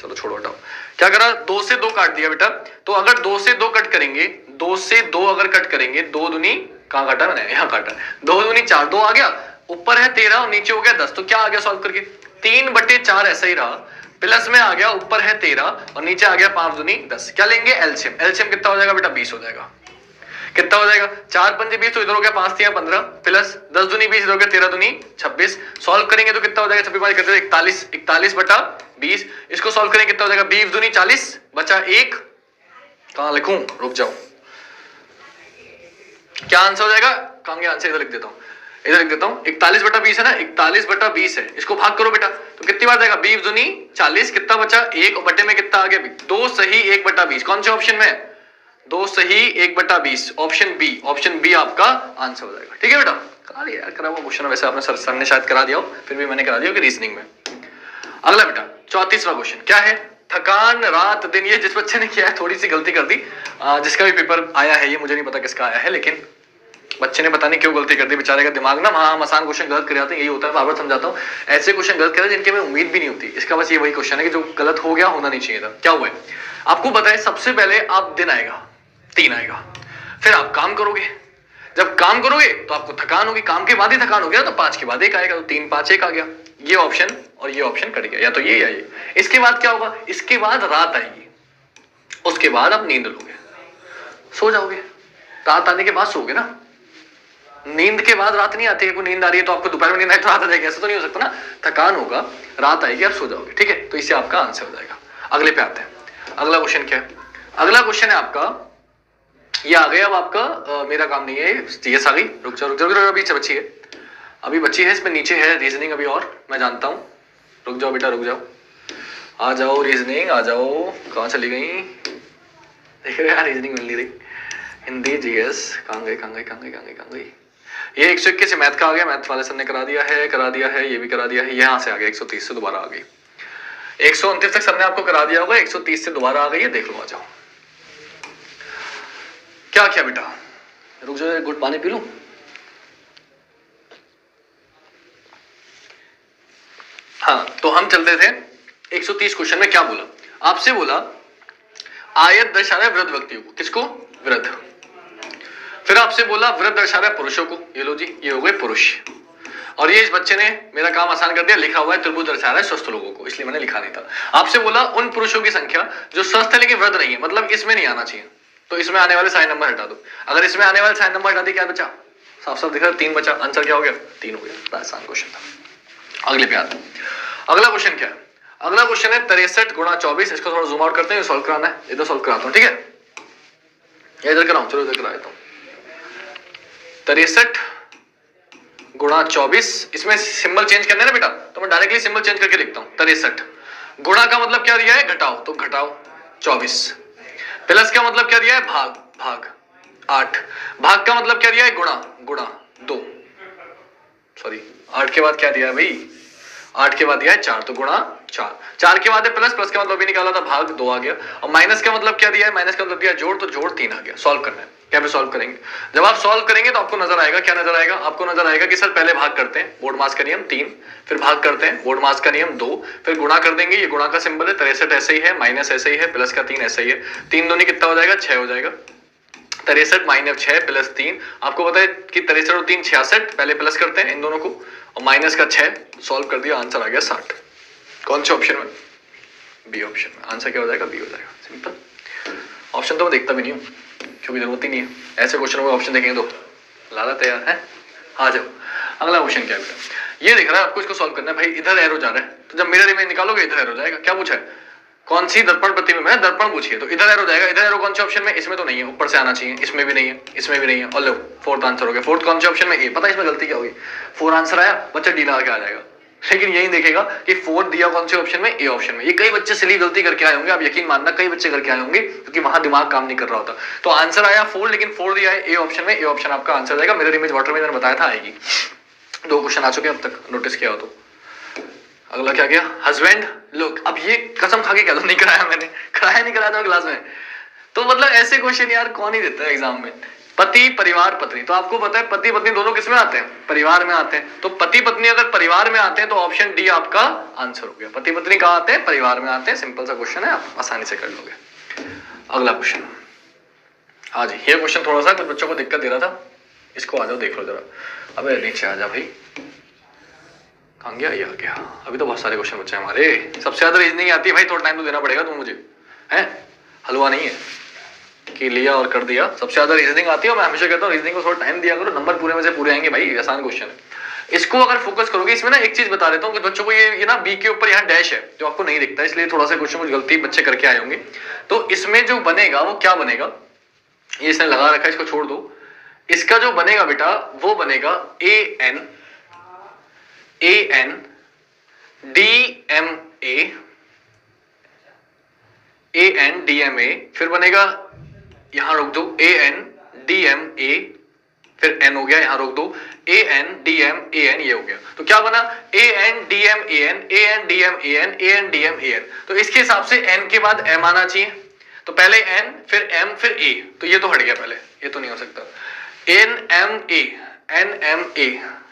चलो छोड़ो हटाओ। क्या करा, 2 से 2 काट दिया बेटा। तो अगर 2 से 2 कट करेंगे, 2 से 2 अगर कट करेंगे, 2 दूनी कहां काटा मैंने, यहां काटा, 2 दूनी 4, 2 आ गया, ऊपर है 13 और नीचे हो गया 10, तो क्या आ गया सॉल्व करके 3/4 ऐसा ही रहा, प्लस में आ गया, ऊपर है 13 और नीचे आ गया 5 दूनी 10। क्या लेंगे एलसीएम, एलसीएम कितना हो जाएगा बेटा 20 हो जाएगा। कितना हो जाएगा 4 पंजे 20, तो इधर हो गया 5 3 15 प्लस 10 दूनी 20, इधर हो गया 13 दूनी 26। सॉल्व करेंगे तो कितना हो जाएगा 26 करते 41, 41/20। इसको सॉल्व करेंगे कितना हो जाएगा 20 दूनी 40 बचा 1, कहां लिखूं, रुक जाओ। क्या आंसर हो जाएगा, कहां आंसर, इधर लिख देता हूं, इधर लिख देता हूं। 41/20 है ना, 41/20 है, इसको भाग करो बेटा तो कितनी बार जाएगा 20 दूनी 40, कितना बचा 1 और बटे में कितना आ गया 2 सही 1/20। कौन से ऑप्शन में, 2 सही 1/20, ऑप्शन बी। ऑप्शन बी आपका आंसर हो जाएगा। ठीक है बेटा, करा दिया यार, करा हुआ क्वेश्चन वैसे आपने सर ने शायद करा दिया हो, फिर भी मैंने करा दिया कि रीजनिंग में। अगला बेटा 34वां क्वेश्चन क्या है, थकान रात दिन। ये जिस बच्चे ने किया है थोड़ी सी गलती कर दी, जिसका भी पेपर आया है, ये मुझे नहीं पता किसका आया है, लेकिन बच्चे ने पता नहीं क्यों गलती कर दी, बेचारे का दिमाग ना, हाँ हम आसान क्वेश्चन गलत कर जाते हैं, यही होता है। बार बार समझाता हूँ, ऐसे क्वेश्चन गलत करे जिनके में उम्मीद भी नहीं होती। इसका बस ये वही क्वेश्चन है कि जो गलत हो गया, होना नहीं चाहिए था। क्या हुआ है आपको पता है, सबसे पहले आप दिन आएगा 3 आएगा, फिर आप काम करोगे, जब काम करोगे तो आपको थकान होगी, काम के बाद ही थकान होगी ना, तो 5 के बाद 1 आएगा, तो 3 5 1 आ गया। ये ऑप्शन और ये ऑप्शन कट गया, या तो ये या ये। इसके बाद क्या होगा, इसके बाद रात आएगी, उसके बाद आप नींद लोगे, सो जाओगे। रात आने के बाद सोओगे ना, नींद के बाद रात नहीं आती है। कोई नींद आ रही है तो आपको दोपहर में नींद आई तो रात आ जाएगी, ऐसा तो नहीं हो सकता ना। थकान होगा, रात आएगी, आप सो जाओगे। ठीक है, तो इससे आपका आंसर हो जाएगा। अगले पे आते हैं। अगला क्वेश्चन क्या है, अगला क्वेश्चन है आपका, ये आ गया अब आपका, मेरा काम नहीं है, जीएस आ गई। रुक जाओ रुक जाओ, अभी बची है, अभी बची है, इसमें नीचे है रीजनिंग अभी, और मैं जानता हूँ। रुक जाओ बेटा रुक जाओ, आ जाओ रीजनिंग आ जाओ, कहाँ चली गई, देख रहे यार रीजनिंग मिल नहीं रही। हिंदी जीएस कहाँ गई कहाँ गई कहाँ गई कहाँ गई कहाँ गई। ये 121 से मैथ का आ गया, मैथ वाले सर ने करा दिया है, ये भी करा दिया है। यहाँ से आ गया 130 से दोबारा आ गई, 129 तक सर ने आपको करा दिया होगा, 130 से दोबारा आ गई है, देख लो आ जाओ। क्या किया बेटा, रुक जाओ गुड पानी पी लूं। हाँ, तो हम चलते थे 130 क्वेश्चन में। क्या बोला आपसे, बोला आयत दर्शा रहा है वृद्ध व्यक्तियों को, किसको, वृद्ध। फिर आपसे बोला वृद्ध दर्शा रहा है पुरुषों को, ये लो जी, ये हो गए पुरुष। और ये इस बच्चे ने मेरा काम आसान कर दिया, लिखा हुआ है त्रिभुज दर्शा रहा है स्वस्थ लोगों को, इसलिए मैंने लिखा नहीं था। आपसे बोला उन पुरुषों की संख्या जो स्वस्थ है लेकिन वृद्ध नहीं है, मतलब इसमें नहीं आना चाहिए, तो इसमें आने वाले साइन नंबर हटा दो। अगर इसमें आने वाले साइन नंबर हटा दिए, क्या बचा, साफ साफ दिख रहा है 3 बचा। आंसर क्या हो गया, 3 हो गया। आसान क्वेश्चन था। अगले पे आते हैं। अगला क्वेश्चन क्या है, अगला क्वेश्चन है 63 गुणा 24। इसको थोड़ा जूम आउट करते हैं, सॉल्व कराना है, इधर सॉल्व कराता हूँ। ठीक है, इधर कराऊं, चलो इधर करा देता हूं। 63 गुणा 24, इसमें सिंबल चेंज करना है ना बेटा, तो मैं डायरेक्टली सिंबल चेंज करके लिखता हूं 63। गुणा का मतलब क्या दिया है, घटाओ, तो घटाओ 24। प्लस का मतलब क्या दिया है, भाग, भाग 8। भाग का मतलब क्या दिया है, गुणा, गुणा 2, सॉरी 8 के बाद क्या दिया है भाई, 8 के बाद दिया है 4, तो गुणा 4। 4 के बाद है प्लस, प्लस का मतलब भी निकाला था भाग 2 आ गया। और माइनस का मतलब क्या दिया है, माइनस का मतलब दिया जोड़, तो जोड़ 3 आ गया। सॉल्व करना है, क्या पे सॉल्व करेंगे। जब आप सॉल्व करेंगे तो आपको नजर आएगा, क्या नजर आएगा, आपको नजर आएगा कि सर पहले भाग करते हैं, बोर्ड मास का नियम 3, फिर भाग करते हैं, बोर्ड मास का नियम 2, फिर गुणा कर देंगे, ये गुणा का सिंबल है, 63 ऐसे ही है, माइनस ऐसे ही है, प्लस का 3 ऐसे ही है, 3 दूनी कितना हो जाएगा, 6 हो जाएगा। 63 माइनस 6 प्लस 3, आपको पता है कि 63 और 3 66, पहले प्लस करते हैं इन दोनों को, और माइनस का 6, सॉल्व कर दिया, आंसर आ गया 60। कौन से ऑप्शन में, बी ऑप्शन में। आंसर क्या हो जाएगा, बी हो जाएगा, सिंपल। ऑप्शन तो मैं देखता भी नहीं हूँ, क्योंकि जरूरत ही नहीं है, ऐसे क्वेश्चन में ऑप्शन देखेंगे तो लाला तैयार है। आ जाओ, अगला क्वेश्चन क्या है, ये दिख रहा है आपको, इसको सॉल्व करना है भाई। इधर एरो जा रहा है, तो जब मिरर इमेज निकालोगे इधर एरो जाएगा। क्या पूछा है, कौन सी दर्पण प्रतिबिंब है, दर्पण पूछिए, तो इधर एरो जाएगा। इधर एरो कौन से ऑप्शन में, इसमें तो नहीं है, ऊपर से आना चाहिए, इसमें भी नहीं है, इसमें भी नहीं है, और लो फोर्थ आंसर हो गया। फोर्थ कौन से ऑप्शन में, ए। पता है इसमें गलती क्या होगी, 4 आंसर आया, बच्चा डी लगा के आ जाएगा, लेकिन यही देखेगा कि 4 दिया कौन से ऑप्शन में, ए ऑप्शन में। ये कई बच्चे सिली गलती करके आए होंगे, आप यकीन मानना कई बच्चे करके आए होंगे, क्योंकि वहां दिमाग काम नहीं कर रहा होता। तो आंसर आया 4, लेकिन 4 दिया है ए ऑप्शन में, ए ऑप्शन आपका आंसर जाएगा। मिरर इमेज वाटर में मैंने बताया था आएगी। 2 क्वेश्चन आ चुके अब तक, नोटिस किया हो तो। अगला क्या गया, हस्बैंड। लोग अब ये कसम खा के कह दो नहीं कराया मैंने, कराया नहीं कराया था क्लास में, तो मतलब ऐसे क्वेश्चन यार कौन ही देता है एग्जाम में। पति परिवार पत्नी, तो आपको पता है पति पत्नी दोनों किसमें आते हैं, परिवार में आते हैं। तो पति पत्नी अगर परिवार में आते हैं तो ऑप्शन डी आपका आंसर हो गया। पति पत्नी कहाँ आते हैं, परिवार में आते हैं। सिंपल सा क्वेश्चन है, आप आसानी से कर लोगे। अगला क्वेश्चन, हाँ जी, ये क्वेश्चन थोड़ा सा कुछ बच्चों को दिक्कत दे रहा था, इसको आ जाओ देख लो जरा। अबे नीचे आ जा भाई, कहाँ गया, ये आ गया। अभी तो बहुत सारे क्वेश्चन बच्चे हैं हमारे, सबसे ज्यादा रीजनिंग आती है भाई, थोड़ा टाइम तो देना पड़ेगा तुम मुझे, है हलवा नहीं है कि लिया और कर दिया। सबसे ज्यादा रीजनिंग आती है, मैं हमेशा कहता हूँ रीजनिंग को थोड़ा टाइम दिया करो, नंबर पूरे में से पूरे आएंगे भाई, आसान क्वेश्चन है। इसको अगर फोकस करोगे, इसमें ना एक चीज बता देता हूँ, कुछ बच्चों को ये ना बी के ऊपर यहाँ डैश है जो आपको नहीं दिखता, इसलिए थोड़ा सा क्वेश्चन कुछ गलती बच्चे करके आए होंगे। तो इसमें जो बनेगा वो क्या बनेगा, ये इसने लगा रखा है, इसको छोड़ दो। इसका जो बनेगा बेटा वो बनेगा A N D M A, फिर बनेगा, यहां रोक दो, A N D M A, फिर एन हो गया, यहां रोक दो, A N D M A N, ये हो गया। तो क्या बना, A N D M A N, A N D M A N, A N D M A N. तो इसके हिसाब से एन के बाद एम आना चाहिए, तो पहले एन फिर एम फिर ए, तो ये तो हट गया पहले, ये तो नहीं हो सकता। एन एम ए,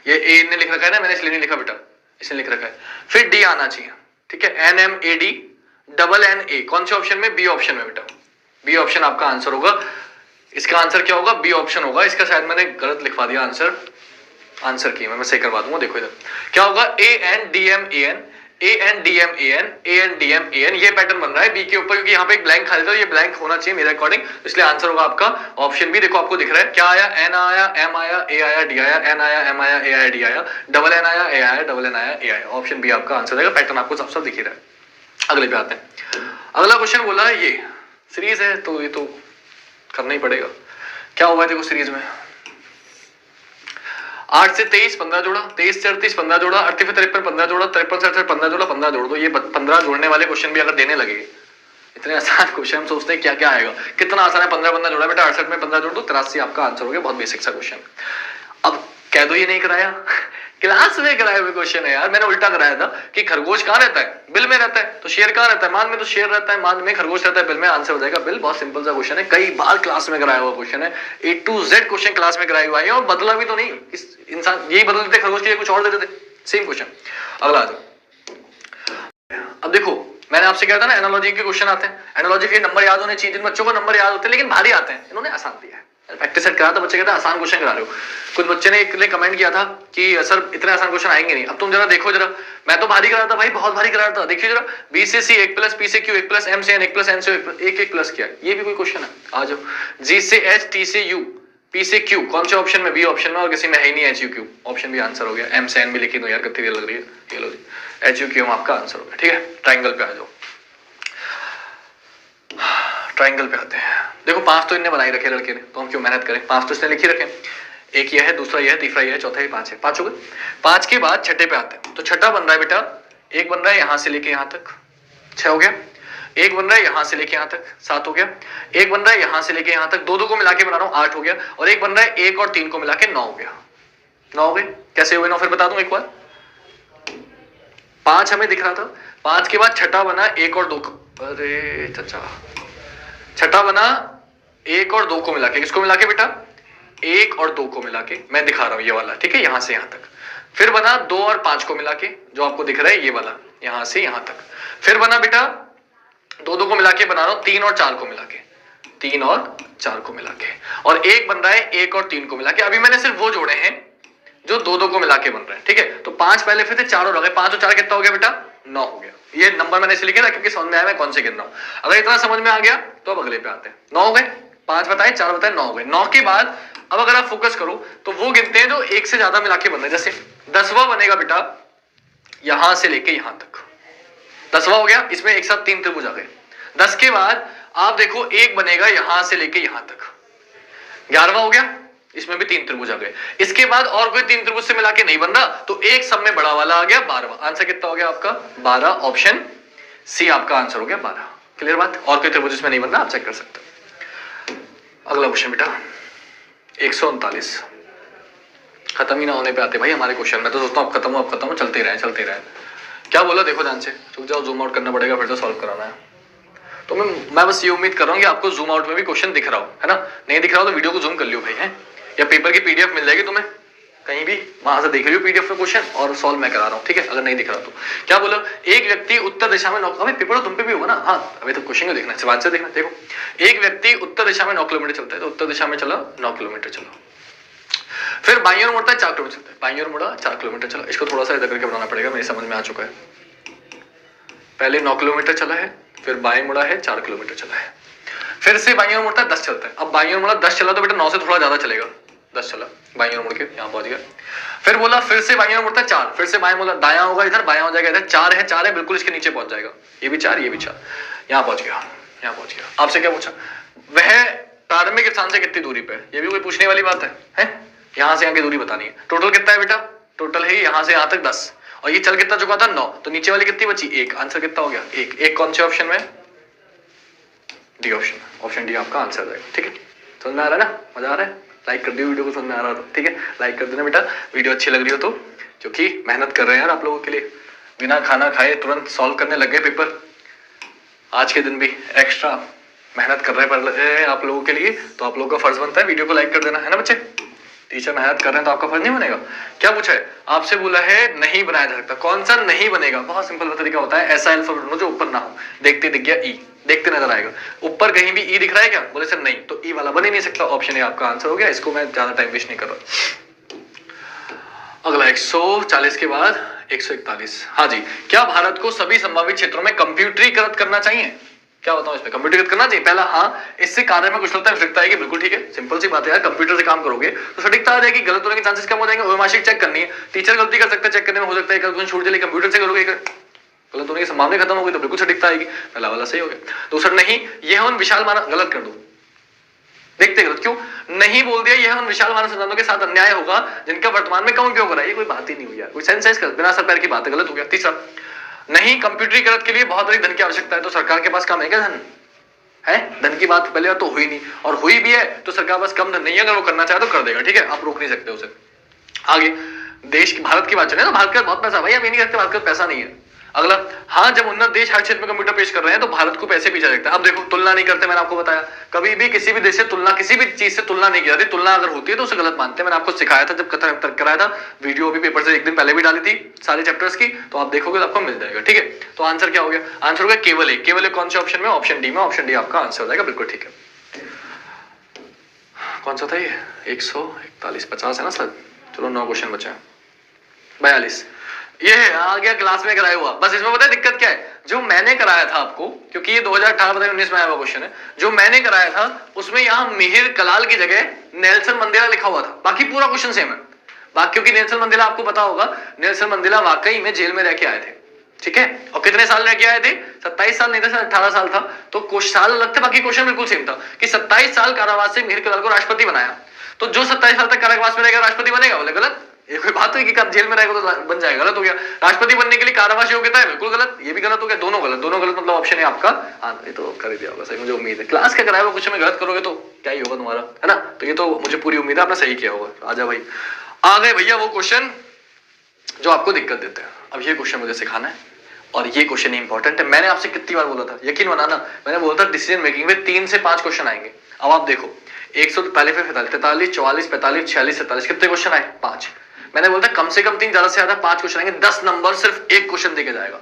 ये ए ने लिख रखा है ना, मैंने इसलिए नहीं लिखा बेटा, इसने लिख रखा है। फिर डी आना चाहिए, ठीक है, N M A D double N A. कौन से ऑप्शन में, बी ऑप्शन में बेटा, बी ऑप्शन आपका आंसर होगा। इसका आंसर क्या होगा, बी ऑप्शन होगा। इसका शायद मैंने गलत लिखवा दिया आंसर की, मैं सही करवा दूंगा। देखो इधर क्या होगा, A N D M A N, A N D M A N, A N D M A N, ये पैटर्न बन रहा है बी के ऊपर, क्योंकि यहाँ पे एक ब्लैंक खाली था, ये ब्लैंक होना चाहिए मेरे अकॉर्डिंग, इसलिए आंसर होगा आपका ऑप्शन बी। देखो आपको दिख रहा है क्या आया, एन आया, एम आया, ए आया, डी आया, एन आया, एम आया, ए आया, डी आया, डबल एन आया, ए आया, डबल एन आया, ए आया। ऑप्शन बी आपका आंसर रहेगा, पैटर्न आपको सब दिख रहा है। अगले पे आते हैं। अगला क्वेश्चन बोला है, ये सीरीज है तो ये तो करना ही पड़ेगा। क्या हुआ है देखो सीरीज में, 8 से 23 15 जोड़ा, 23 से 38 15 जोड़ा, 38 से 53 15 जोड़ा, 53 से 68 15 जोड़ा, 15 जोड़ दो। ये 15 जोड़ने वाले क्वेश्चन भी अगर देने लगे, इतने आसान क्वेश्चन, हम सोचते हैं क्या क्या आएगा, कितना आसान है। 15 जोड़ा बेटा, 68 में 15 जोड़ दो, 83 आपका आंसर हो गया। बहुत बेसिक सा क्वेश्चन। अब कह दो ये नहीं कराया, क्लास में कराए हुए क्वेश्चन है यार। मैंने उल्टा कराया था कि खरगोश कहाँ रहता है, बिल में रहता है, तो शेर कहाँ रहता है, मान में, तो शेर रहता है मान में, खरगोश रहता है बिल में, आंसर हो जाएगा बिल। बहुत सिंपल सा क्वेश्चन है, कई बार क्लास में कराया हुआ क्वेश्चन है, A to Z question class में कराए हुआ है, और बदला भी तो नहीं, इस इंसान यही बदल देते खरगोश के कुछ और दे देते, सेम क्वेश्चन। अगला आ जाओ। अब देखो मैंने आपसे कहा था ना, एनालॉजी के क्वेश्चन आते हैं, एनालॉजी के नंबर याद होने चाहिए, जिन बच्चों को नंबर याद होते हैं लेकिन भारी आते हैं, इन्होंने आसान दिया है। प्रैक्टिस सेट करा था, बच्चे कहते हैं आसान क्वेश्चन करा रहे हो। कुछ बच्चे ने एक कमेंट किया था कि सर इतने आसान क्वेश्चन आएंगे नहीं। अब तुम जरा देखो जरा, मैं तो भारी करा था भाई, बहुत भारी करा था। देखिए जरा, बी से सी 1 प्लस, पी से क्यू 1 प्लस, एम से एन 1 प्लस, एन से 1 प्लस किया, ये भी कोई क्वेश्चन है। आ जाओ, जी से एच, टी से यू, पी से क्यू, कौन से ऑप्शन में, बी ऑप्शन में, और किसी में है ही नहीं एच यू क्यू, ऑप्शन भी आंसर हो गया। एम से एन भी लिखी दो यार, कितनी देर लग रही है, ये लो जी, एच यू क्यू आपका आंसर हो गया। ठीक है, ट्राइंगल पे आ जाओ। ट्राइंगल पे आते हैं। देखो 5 तो इनने बनाई रखे लड़के ने, तो हम क्यों मेहनत करें, 5 तो इसने लिखी रखे। एक ये है, दूसरा ये है, तीसरा ये है, चौथा ये, 5 है। 5 हो गए। 5 के बाद छठे पे आते हैं, तो छठा बन रहा है बेटा, एक बन रहा है यहां से लेके यहां तक, 6 हो गया। एक बन रहा है यहां से लेके यहां तक, 7 हो गया। एक बन रहा है यहां से लेके यहां तक, दो को मिला के बना रहा हूं, 8 हो गया। और एक बन रहा है 1 और 3 को मिला के 9 हो गया। 9 हो गए। कैसे हुए 9 फिर बता दूं एक बार। 5 हमें दिख रहा था, 5 के बाद छठा बना 1 और 2 को, अरे चाचा, छठा बना 1 और 2 को मिला के, किसको मिला के बेटा, 1 और 2 को मिला के, मैं दिखा रहा हूं ये वाला, ठीक है, यहां से यहां तक। फिर बना 2 और 5 को मिला के, जो आपको दिख रहा है ये वाला, यहां से यहां तक। फिर बना बेटा 2 को मिला के बना रहा हूं 3 और 4 को मिला के, 3 और 4 को मिला के। और एक बन रहा है 1 और 3 को मिला के। अभी मैंने सिर्फ वो जोड़े हैं जो 2 को मिला के बन रहे हैं, ठीक है। तो 5 पहले फिर से 4 और आ गए, 5 और 4 कितना हो गया बेटा, 9 हो गया। ये नंबर मैंने इसलिए लिखे ना क्योंकि समझ में आया मैं कौन से गिन रहा हूं। अगर इतना समझ में आ गया तो अब अगले पे आते हैं। 9 हो गए, 5 बताए, 4 बताए, 9 हो गए। 9 के बाद अब अगर आप फोकस करो तो वो गिनते हैं जो एक से ज्यादा मिला के बन रहे हैं। जैसे 10वां बनेगा बेटा यहां से लेके यहां तक, 10वां हो गया, इसमें एक साथ 3 त्रिभुज आ गए। 10 के बाद आप देखो एक बनेगा यहां से लेके यहां तक, 11वां हो गया, इसमें भी 3 त्रिभुज आ गए। इसके बाद और कोई 3 त्रिभुज से मिला के नहीं बन रहा, तो एक सब में बड़ा वाला आ गया, 12वां। आंसर कितना हो गया आपका, 12। ऑप्शन सी आपका आंसर हो गया 12। क्लियर बात। और कोई त्रिभुज इसमें नहीं बन रहा, आप चेक कर सकते हो। अगला क्वेश्चन बेटा 139, खत्म ही ना होने पे आते भाई हमारे क्वेश्चन। मैं तो सोचता हूँ अब खत्म हो, अब खत्म हो, चलते रहे चलते रहे। क्या बोला देखो ध्यान से, रुक जाओ, जूम आउट करना पड़ेगा, फिर तो सॉल्व कराना है। तो मैं बस ये उम्मीद कर रहा हूँ कि आपको जूम आउट में भी क्वेश्चन दिख रहा हो, है ना। नहीं दिख रहा हो तो वीडियो को जूम कर लियो भाई, है, या पेपर की पीडीएफ मिल जाएगी तुम्हें कहीं भी, वहां से देख लियो पीडीएफ में क्वेश्चन और सॉल्व मैं करा रहा हूँ, ठीक है। अगर नहीं दिख रहा तो क्या बोला, एक व्यक्ति उत्तर दिशा में अभी पेपर तो तुम पे भी होगा ना, हाँ अभी तो क्वेश्चन को देखना है, से देखना। देखो एक व्यक्ति उत्तर दिशा में 9 किलोमीटर चलता है, तो उत्तर दिशा में चला 9 किलोमीटर चलो। फिर बाईं ओर मुड़ता है 4 किलोमीटर चलता है, बाईं ओर मुड़ा 4 किलोमीटर चला। इसको थोड़ा सा इधर करके बनाना पड़ेगा, मेरी समझ में आ चुका है। पहले 9 किलोमीटर चला है, फिर बाएं मुड़ा है 4 किलोमीटर चला है, फिर से बाईं ओर मुड़ता है 10 चलता है। अब बाईं ओर मुड़ा 10 चला तो बेटा 9 से थोड़ा ज्यादा चलेगा, 10 चला, बाईं ओर मुड़ के यहाँ पहुंच गया। फिर बोला फिर से बाईं ओर मुड़ता है 4, फिर से बाएं बोला दायां होगा इधर, बायां हो जाएगा इधर, 4 है बिल्कुल इसके नीचे पहुंच जाएगा, ये भी 4 ये भी 4, यहाँ पहुंच गया, यहाँ पहुंच गया। आपसे क्या पूछा, वह प्रारंभिक स्थान से कितनी दूरी पे, ये भी कोई पूछने वाली बात है? यहाँ से यहाँ की दूरी बतानी है। टोटल कितना है बेटा, टोटल है यहाँ से यहाँ तक 10, और ये चल कितना चुका था 9, तो नीचे वाली कितनी बची 1। आंसर कितना हो गया 1। एक कौन से ऑप्शन में, डी ऑप्शन, ऑप्शन डी आपका आंसर जाएगा, ठीक है। समझ में आ रहा है ना, मजा आ रहा है, लाइक कर दियो वीडियो को, समझ में आ रहा हो तो ठीक है, लाइक कर देना बेटा, वीडियो अच्छी लग रही हो तो, क्योंकि मेहनत कर रहे हैं यार आप लोगों के लिए, बिना खाना खाए तुरंत सॉल्व करने लग गए पेपर, आज के दिन भी एक्स्ट्रा मेहनत कर रहे हैं आप लोगों के लिए, तो आप लोगों का फर्ज बनता है वीडियो को लाइक कर देना, है ना बच्चे। टीचर मेहनत कर रहे हैं तो आपका फर्ज नहीं बनेगा। क्या पूछा है आपसे, बोला है नहीं बनाया जा सकता, कौन सा नहीं बनेगा, बहुत सिंपल तरीका होता है, ऐसा अल्फाबेट ढूंढो जो ऊपर ना हो। देखते दिख गया ई, देखते नजर आएगा, ऊपर कहीं भी ई दिख रहा है क्या, बोले सर नहीं, तो ई वाला बन ही नहीं सकता, ऑप्शन ए आपका आंसर हो गया। इसको मैं ज्यादा टाइम वेस्ट नहीं कर रहा। अगला 140 के बाद 141, हाँ जी, क्या भारत को सभी संभावित क्षेत्रों में कंप्यूटरीकृत करना चाहिए, क्या बताऊं इसमें, कंप्यूटरीकृत करना चाहिए। पहला हाँ, इससे कार्य में कुशलता सटीकता आएगी, बिल्कुल ठीक है, सिंपल सी बात है यार, कंप्यूटर से काम करोगे तो सटीकता आ जाएगी, गलत होने के चांसेस कम हो जाएंगे। वैमासिक चेक करनी है, टीचर गलती कर सकता है चेक करने में, हो सकता है क्वेश्चन छूट जाए, कंप्यूटर से करोगे गलत होने की संभावना खत्म हो गई, तो बिल्कुल सटीकता आएगी, पहला वाला सही हो गया। दूसरा नहीं, यह उन विशाल मानव, गलत कर दो, देखते गलत क्यों नहीं बोल दिया, यह उन विशाल मानव संसाधनों के साथ अन्याय होगा जिनका वर्तमान में कम उपयोग हो रहा है, ये कोई बात ही नहीं हुई यार, कोई सेंस कर बिना सर पैर की बात है, गलत हो गया। तीसरा नहीं, कंप्यूटरीकृत के लिए बहुत अधिक धन की आवश्यकता है, तो सरकार के पास कम है क्या धन, है धन की बात पहले तो हुई नहीं, और हुई भी है तो सरकार पास कम धन नहीं है, अगर वो करना चाहे तो कर देगा, ठीक है, आप रोक नहीं सकते उसे। आगे देश की, भारत की बात चले तो भारत का बहुत पैसा, भाई हम ये नहीं कहते भारत का पैसा नहीं है। अगला हाँ, जब उन्नत देश हर क्षेत्र में कंप्यूटर पेश कर रहे हैं तो भारत को पैसे पीछे लगता है। अब देखो तुलना नहीं करते, मैंने आपको बताया, कभी भी किसी भी देश से तुलना, किसी भी चीज से तुलना नहीं की जाती, तुलना अगर होती है तो उसे गलत मानते हैं। मैंने आपको सिखाया था जब कथा तर्क कराया था, वीडियो अभी पेपर से एक दिन पहले भी डाली थी सारे चैप्टर्स की, तो आप देखोगे तो आपको मिल जाएगा, ठीक है। तो आंसर क्या हो गया, आंसर हो गया केवल एक, केवल एक कौन से ऑप्शन में, ऑप्शन डी में, ऑप्शन डी आपका आंसर हो जाएगा, बिल्कुल ठीक है। कौन सा था ये 141, 50 है ना सर, चलो 9 क्वेश्चन बचे हैं। 42 ये आ गया क्लास में कराया हुआ, बस इसमें पता है दिक्कत क्या है, जो मैंने कराया था आपको, क्योंकि ये 2018-19 में आया हुआ क्वेश्चन है, जो मैंने कराया था उसमें यहाँ मिहिर कलाल की जगह नेल्सन मंडेला लिखा हुआ था, बाकी पूरा क्वेश्चन सेम है। बाकी क्योंकि नेल्सन मंडेला आपको पता होगा, नेल्सन मंडेला वाकई में जेल में रह के आए थे, ठीक है, और कितने साल रह के आए थे, 27 साल नहीं था, 18 साल था, तो कुछ साल अलग थे, बाकी क्वेश्चन बिल्कुल सेम था कि 27 साल कारावास से मिहिर कलाल को राष्ट्रपति बनाया। तो जो 27 साल तक कारावास में रहेगा राष्ट्रपति बनेगा, बोले गलत। ये कोई बात हुई कि कब जेल में रहेगा तो बन जाएगा, गलत हो गया। राष्ट्रपति बनने के लिए कारावास योग्यता है, बिल्कुल गलत, ये भी गलत हो गया, दोनों गलत, दोनों गलत मतलब ऑप्शन है आपका। हाँ ये तो कर ही दिया होगा सही, मुझे उम्मीद है। क्लास का कराया हुआ कुछ में गलत करोगे तो क्या ही होगा तुम्हारा, है ना। तो ये तो मुझे पूरी उम्मीद है आपने सही किया होगा। आजा भाई, आ गए भैया वो क्वेश्चन जो आपको दिक्कत देते हैं। अब ये क्वेश्चन मुझे सिखाना है और ये क्वेश्चन इंपॉर्टेंट है। मैंने आपसे कितनी बार बोला था, यकीन बनाना, मैंने बोला था डिसीजन मेकिंग में 3 से 5 क्वेश्चन आएंगे। अब आप देखो 143 पे 43, 44, 45, 46, 47 कितने क्वेश्चन आए? 5। मैंने बोला था कम से कम 3, ज्यादा से ज्यादा 5 क्वेश्चन आएंगे। 10 नंबर सिर्फ एक क्वेश्चन देके जाएगा।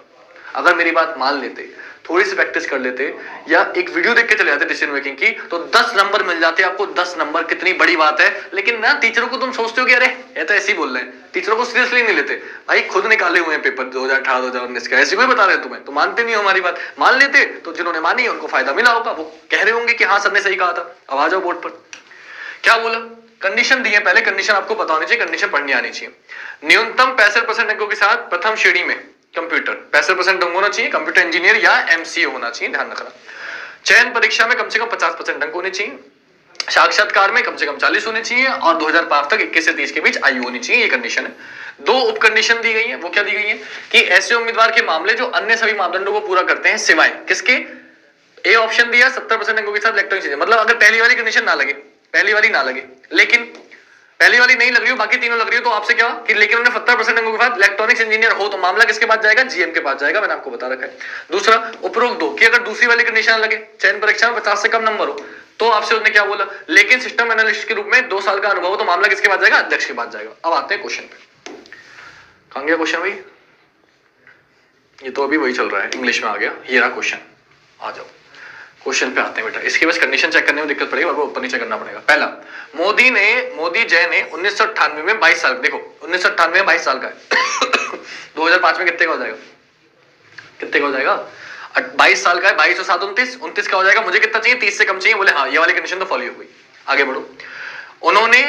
अगर मेरी बात मान लेते, थोड़ी सी प्रैक्टिस कर लेते या एक वीडियो देख के चले जाते डिसीजन मेकिंग की, तो 10 नंबर मिल जाते आपको। 10 नंबर कितनी बड़ी बात है। लेकिन ना टीचरों को तुम सोचते हो कि अरे ये तो ऐसे ही बोल रहे हैं, टीचरों को सीरियसली नहीं लेते। भाई खुद निकाले हुए हैं पेपर 2018 2019 का, ऐसे कोई बता रहे तुम्हें, तो मानते नहीं हो हमारी बात। मान लेते तो जिन्होंने मानी है उनको फायदा मिला होगा, वो कह रहे होंगे कि हाँ सर ने सही कहा था। अब आ जाओ बोर्ड पर, क्या बोला, कंडीशन दी है। पहले कंडीशन आपको पता होनी चाहिए, कंडीशन पढ़नी आनी चाहिए। न्यूनतम 65% अंकों के साथ प्रथम श्रेणी में कंप्यूटर, 65% अंक होना चाहिए, कंप्यूटर इंजीनियर या एमसीए होना चाहिए, ध्यान रखना। चयन परीक्षा में कम से कम 50% अंक होने चाहिए, साक्षात्कार में कम से कम 40 होने चाहिए और 2005 तक 21 से 30 के बीच आयु होनी चाहिए। ये कंडीशन है। 2 उप कंडीशन दी गई है, वो क्या दी गई है कि ऐसे उम्मीदवार के मामले जो अन्य सभी मापदंडों को पूरा करते हैं सिवाय किसके। ए ऑप्शन दिया 70% अंकों के साथ इलेक्ट्रॉनिक इंजीनियर, मतलब अगर पहली वाली कंडीशन ना लगे, पहली वाली ना लगे, लेकिन पहली वाली नहीं लग रही हो, बाकी तीनों लग रही हो, तो आपसे क्या कि लेकिन उन्हें 70% अंकों के बाद इलेक्ट्रॉनिक्स इंजीनियर हो, तो मामला किसके पास जाएगा? जीएम के पास जाएगा, मैंने आपको बता रखा है। दूसरा उपरोक्त 2 कि अगर दूसरी वाली कंडीशन लगे, चयन परीक्षा में 50 से कम नंबर हो, तो आपसे उसने क्या बोला, लेकिन सिस्टम एनालिस्ट के रूप में 2 साल का अनुभव हो, तो मामला किसके पास जाएगा? अध्यक्ष के पास जाएगा। अब आते हैं क्वेश्चन पे। कहां गया क्वेश्चन भाई? ये तो अभी वही चल रहा है, इंग्लिश में आ गया, ये रहा क्वेश्चन। आ जाओ क्वेश्चन पे आते हैं बेटा। इसके बस कंडीशन चेक करने में दिक्कत पड़ेगी और वो ऊपर नीचे करना पड़ेगा। पहला, मोदी जय ने 1998 में 22 साल, देखो 1998 में 22 साल का है 2005 में कितने का हो जाएगा? कितने का हो जाएगा? 22 साल का है, 22 और 7 29, 29 का हो जाएगा। मुझे कितना चाहिए? 30 से कम चाहिए। बोले हाँ, ये वाली कंडीशन तो फॉलो हो गई। आगे बढ़ो। उन्होंने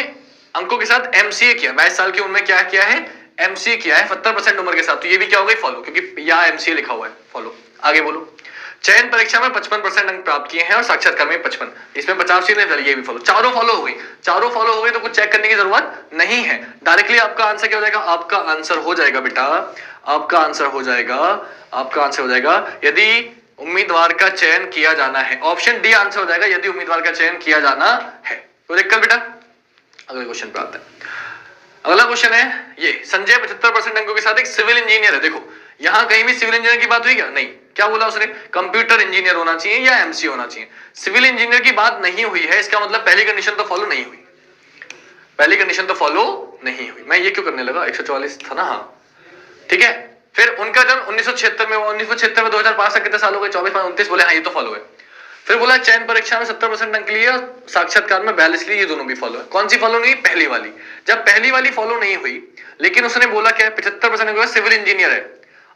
अंकों के साथ एमसीए किया, 22 साल की उम्र में क्या किया है? एमसीए किया है 70% उम्र के साथ, तो ये भी क्या हो गई? फॉलो, क्योंकि यहाँ एमसीए लिखा हुआ है, फॉलो। आगे बोलो। चयन परीक्षा में 55% अंक प्राप्त किए हैं और साक्षात्कार में 55, इसमें 50 नहीं, ये भी फॉलो। चारों फॉलो हो गई, चारों फॉलो हो गई, तो कुछ चेक करने की जरूरत नहीं है। डायरेक्टली आपका आंसर क्या हो जाएगा? आपका आंसर हो जाएगा बेटा, आपका आंसर हो जाएगा, आपका आंसर हो जाएगा यदि उम्मीदवार का चयन किया जाना है। ऑप्शन डी आंसर हो जाएगा, यदि उम्मीदवार का चयन किया जाना है। तो देखकर बेटा अगले क्वेश्चन पे आते हैं। अगला क्वेश्चन है ये, संजय 75% अंकों के साथ एक सिविल इंजीनियर है। देखो यहां कहीं भी सिविल इंजीनियर की बात हुई क्या? नहीं। क्या बोला उसने? कंप्यूटर इंजीनियर होना चाहिए या एमसी होना चाहिए। सिविल इंजीनियर की बात नहीं हुई है, इसका मतलब पहली कंडीशन तो फॉलो नहीं हुई, पहली कंडीशन तो फॉलो नहीं हुई। मैं ये क्यों करने लगा? 144 था ना, हाँ ठीक है। फिर उनका जन्म 1976 में हुआ, 1976 में 2005 तक कितने साल हो गए? 24 5 29, बोले हाँ ये तो फॉलो है। फिर बोला चयन परीक्षा में 70% अंक लिए, साक्षात्कार में 42 लिए, ये दोनों भी फॉलो है। कौन सी फॉलो नहीं? पहली वाली। जब पहली वाली फॉलो नहीं हुई, लेकिन उसने बोला क्या? 75% अंक सिविल इंजीनियर है।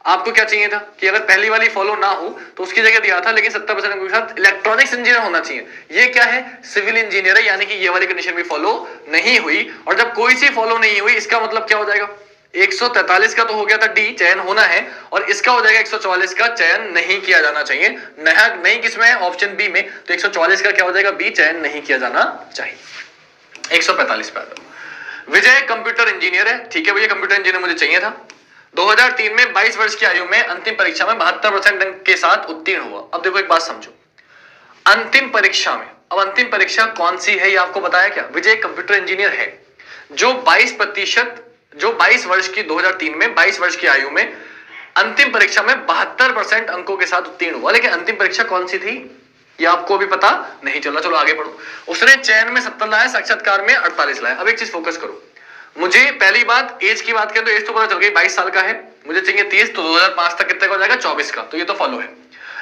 आपको क्या चाहिए था कि अगर पहली वाली फॉलो ना हो तो उसकी जगह दिया था लेकिन 70% अंकों के साथ इलेक्ट्रॉनिक्स इंजीनियर होना चाहिए। ये क्या है? सिविल इंजीनियर है, यानी कि ये वाली कंडीशन भी फॉलो नहीं हुई। और जब कोई सी फॉलो नहीं हुई, इसका मतलब क्या हो जाएगा? 143 का तो हो गया था डी, चयन होना है, और इसका हो जाएगा 144 का चयन नहीं किया जाना चाहिए। नहीं किसमें है? ऑप्शन बी में। तो 144 का क्या हो जाएगा? बी, चयन नहीं किया जाना चाहिए। 145 पे आ जाओ। विजय कंप्यूटर इंजीनियर है, ठीक है भैया, कंप्यूटर इंजीनियर मुझे चाहिए था। 2003 में 22 वर्ष की आयु में अंतिम परीक्षा में 72% अंक के साथ उत्तीर्ण हुआ। अब देखो एक बात समझो, अंतिम परीक्षा में, अब अंतिम परीक्षा कौन सी है ये आपको बताया क्या? विजय कंप्यूटर इंजीनियर है, जो 22 वर्ष की 2003 में 22 वर्ष की आयु में अंतिम परीक्षा में 72% अंकों के साथ उत्तीर्ण हुआ। लेकिन अंतिम परीक्षा कौन सी थी ये आपको अभी पता नहीं चला। चलो आगे बढ़ो। उसने चयन में 70 लाया, साक्षात्कार में 48 लाया। अब एक चीज फोकस करो, मुझे पहली बात एज की बात करें तो एज तो पता चल गई, 22 साल का है, मुझे चाहिए 30, तो 2005 तक कितने का हो जाएगा? 24 का, तो ये तो फॉलो है।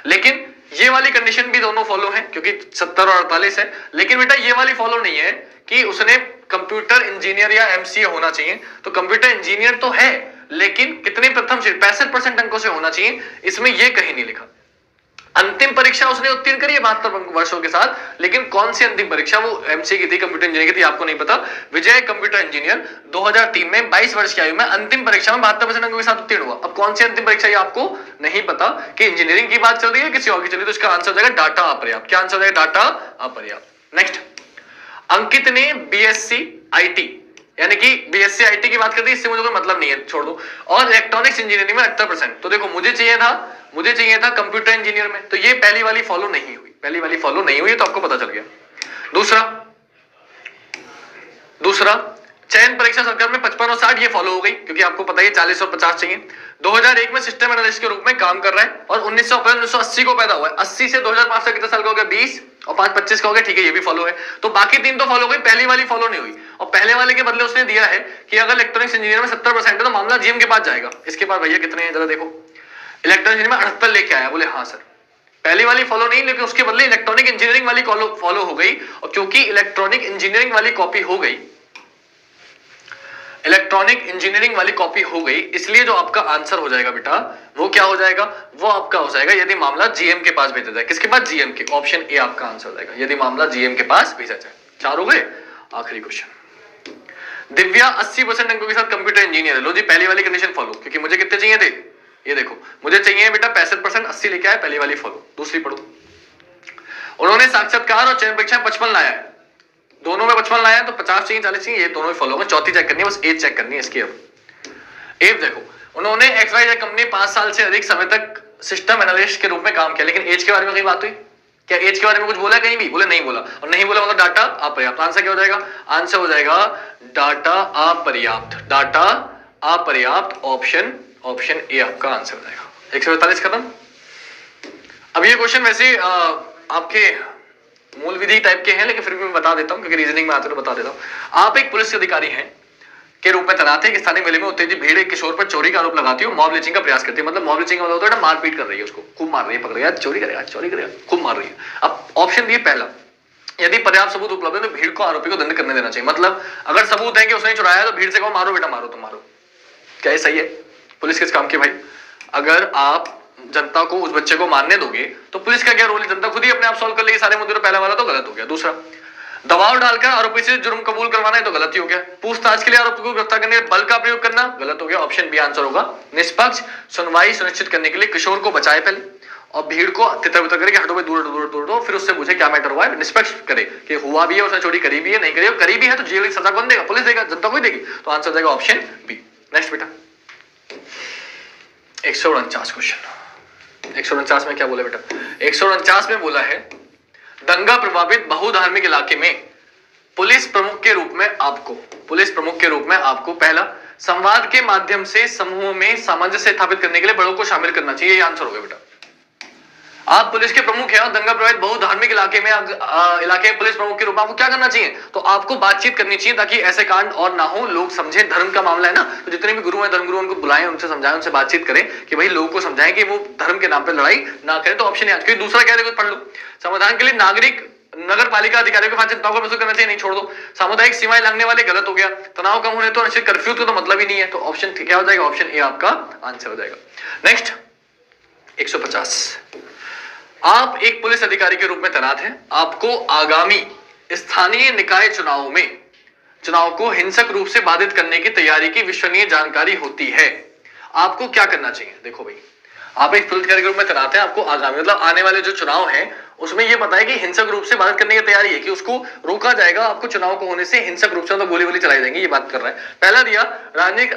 लेकिन ये वाली कंडीशन भी दोनों फॉलो है, क्योंकि 70 और 48 है। लेकिन बेटा ये वाली फॉलो नहीं है कि उसने कंप्यूटर इंजीनियर या एमसीए होना चाहिए। तो कंप्यूटर इंजीनियर तो है, लेकिन कितने प्रथम 65% अंकों से होना चाहिए, इसमें ये कहीं नहीं लिखा। अंतिम परीक्षा उसने उत्तीर्ण करी है 72 वर्षों के साथ, लेकिन कौन सी अंतिम परीक्षा? वो एमसीए की थी, कंप्यूटर इंजीनियर की थी, आपको नहीं पता। विजय कंप्यूटर इंजीनियर 2003 में 22 वर्ष की आयु में अंतिम परीक्षा में 72% अंकों के साथ उत्तीर्ण हुआ। अब कौन सी अंतिम परीक्षा ये आपको नहीं पता कि इंजीनियरिंग की बात चल रही है किसी और की चल रही है, तो इसका आंसर हो जाएगा डाटा अपर्याप्त। क्या आंसर हो जाएगा? डाटा अपर्याप्त। नेक्स्ट, अंकित ने बीएससी आईटी यानी कि बीएससी आईटी की बात करती है, इससे मुझे कोई मतलब नहीं है, छोड़ दो। और इलेक्ट्रॉनिक्स इंजीनियरिंग में 78%। तो देखो मुझे चाहिए था कंप्यूटर इंजीनियर में, तो ये पहली वाली फॉलो नहीं हुई, तो आपको पता चल गया। दूसरा चयन परीक्षा सर्कल में 55 और 60 ये फॉलो हो गई, क्योंकि आपको पता है 40 और 50 चाहिए। 2001 में सिस्टम एनालिस्ट के रूप में काम कर रहा है और 1980 को पैदा हुआ है। 80 से 2005 तक कितने साल का हो गया? 20 और 5 25 का हो गया, ठीक है, ये भी फॉलो है। तो बाकी 3 तो फॉलो हो गई, पहली वाली फॉलो नहीं हुई। और पहले वाले के बदले उसने दिया है कि अगर इलेक्ट्रॉनिक्स इंजीनियर में 70% है तो मामला जीएम के पास जाएगा। इसके पास भैया कितने हैं जरा देखो, इलेक्ट्रॉनिक्स इंजीनियर में 78 लेके आया। बोले हाँ सर, पहली वाली फॉलो नहीं, लेकिन उसके बदले इलेक्ट्रॉनिक इंजीनियरिंग वाली फॉलो हो गई। और क्योंकि इलेक्ट्रॉनिक इंजीनियरिंग वाली कॉपी हो गई, इसलिए जो आपका आंसर हो जाएगा बेटा वो क्या हो जाएगा? वो आपका हो जाएगा यदि मामला जीएम के पास भेजा जाए। किसके पास? जीएम के। ऑप्शन ए आपका आंसर हो जाएगा, यदि मामला जीएम के पास भेजा जाए। 4 हो गए। आखिरी क्वेश्चन, दिव्या 80% अंकों के साथ कंप्यूटर इंजीनियर है। लो जी, पहली वाली कंडीशन फॉलो, क्योंकि मुझे कितने चाहिए थे? ये देखो, मुझे चाहिए बेटा 65%, 80 लेके आए, पहली वाली फॉलो। दूसरी पढ़ो, उन्होंने साक्षात्कार और चयन परीक्षा 55 लाया है, दोनों में 55 लाया है, तो 50 चाहिए 40 चाहिए, ये दोनों में फॉलो होगा। चौथी चेक करनी है, बस एज चेक करनी है इसकी। अब एज देखो, उन्होंने XYZ कंपनी 5 साल से अधिक समय तक सिस्टम एनालिस्ट के रूप में काम किया, लेकिन एज के बारे में कहीं बात हुई क्या? एज के बारे में कुछ बोला कहीं भी? बोले नहीं बोला, और नहीं बोला मतलब डाटा अपर्याप्त। आंसर क्या हो जाएगा? आंसर हो जाएगा डाटा अपर्याप्त। ऑप्शन ए आपका आंसर हो जाएगा। 145 खत्म। अब ये क्वेश्चन वैसे आपके मूल विधि टाइप के हैं, लेकिन फिर भी मैं बता देता हूं, क्योंकि रीजनिंग में आते तो बता देता हूं। आप एक पुलिस अधिकारी हैं के रूप में तैनात है कि स्थानीय मेले में उत्तेजित भीड़ एक किशोर पर चोरी का आरोप लगाती है, मॉब लिंचिंग का प्रयास करती है। मतलब मॉब लिंचिंग का मतलब होता है मारपीट कर रही है, उसको खूब मार रही है, पकड़ रही है, चोरी करेगा, खूब मार रही है। अब ऑप्शन दिए पहला, यदि पर्याप्त सबूत उपलब्ध है तो भीड़ को आरोपी को दंड करने देना चाहिए। मतलब अगर सबूत है कि उसने चुराया तो भीड़ से कहो मारो बेटा, मारो, तुम मारो। क्या ये सही है? पुलिस किस काम की भाई? अगर आप जनता को, उस बच्चे को मारने दोगे तो पुलिस का क्या रोल है? जनता खुद ही अपने आप सॉल्व कर लेगी सारे मुद्दे। पहला वाला तो गलत हो गया। दूसरा, दबाव डालकर आरोपी से जुर्म कबूल करवाना है तो गलत ही हो गया। पूछताछ के लिए आरोपी को गिरफ्तार करने के लिए बल का प्रयोग करना गलत हो गया। ऑप्शन बी आंसर होगा। निष्पक्ष सुनवाई सुनिश्चित करने के लिए किशोर को बचाए पहले और भीड़ को तितर-बितर करे कि हटो भाई, दूर दो, फिर उससे पूछे क्या मैटर हुआ है। निष्पक्ष करे कि हुआ भी है, उसने चोरी करी भी है, नहीं करी है तो जेल की सजा कौन देगा? पुलिस देगा, जनता को ही देगी। तो आंसर हो जाएगा ऑप्शन बी। नेक्स्ट बेटा 149 क्वेश्चन। 149 में क्या बोला बेटा? 149 में बोला है दंगा प्रभावित बहुधार्मिक इलाके में पुलिस प्रमुख के रूप में आपको पहला, संवाद के माध्यम से समूहों में सामंजस्य स्थापित करने के लिए बड़ों को शामिल करना चाहिए। ये आंसर हो गया बेटा। आप पुलिस के प्रमुख हैं और दंगा प्रभावित बहुधार्मिक इलाके में पुलिस प्रमुख के रूप में आपको क्या करना चाहिए? तो आपको बातचीत करनी चाहिए ताकि ऐसे कांड और ना हो, लोग समझे। धर्म का मामला है ना, तो जितने भी गुरु हैं, धर्मगुरु, उनको बुलाएं, उनसे समझाएं, उनसे बातचीत करें कि भाई लोगों को समझाएं कि वो धर्म के नाम पर लड़ाई ना करें। तो ऑप्शन है। दूसरा क्या है, पढ़ लो, समाधान के लिए नागरिक नगर पालिका अधिकारियों के पास चिंताओं का महसूस करना चाहिए, नहीं, छोड़ दो। सामुदायिक सीमाएं लांघने वाले गलत हो गया। तनाव कम होने तो निश्चित कर्फ्यू तो मतलब ही नहीं है। तो ऑप्शन क्या हो जाएगा? ऑप्शन ए आपका आंसर हो जाएगा। नेक्स्ट 150, आप एक पुलिस अधिकारी के रूप में तैनात हैं। आपको आगामी स्थानीय निकाय चुनाव को हिंसक रूप से बाधित करने की तैयारी की विश्वसनीय जानकारी होती है। आपको क्या करना चाहिए? देखो भाई, आप एक पुलिस अधिकारी के रूप में तैनात हैं, आपको आगामी मतलब आने वाले जो चुनाव है उसमें यह पता है कि हिंसक रूप से बाधित करने की तैयारी है, कि उसको रोका जाएगा, आपको चुनाव को होने से हिंसक रूप से मतलब गोली चलाई जाएंगी, ये बात कर रहा है। पहला दिया राजनीतिक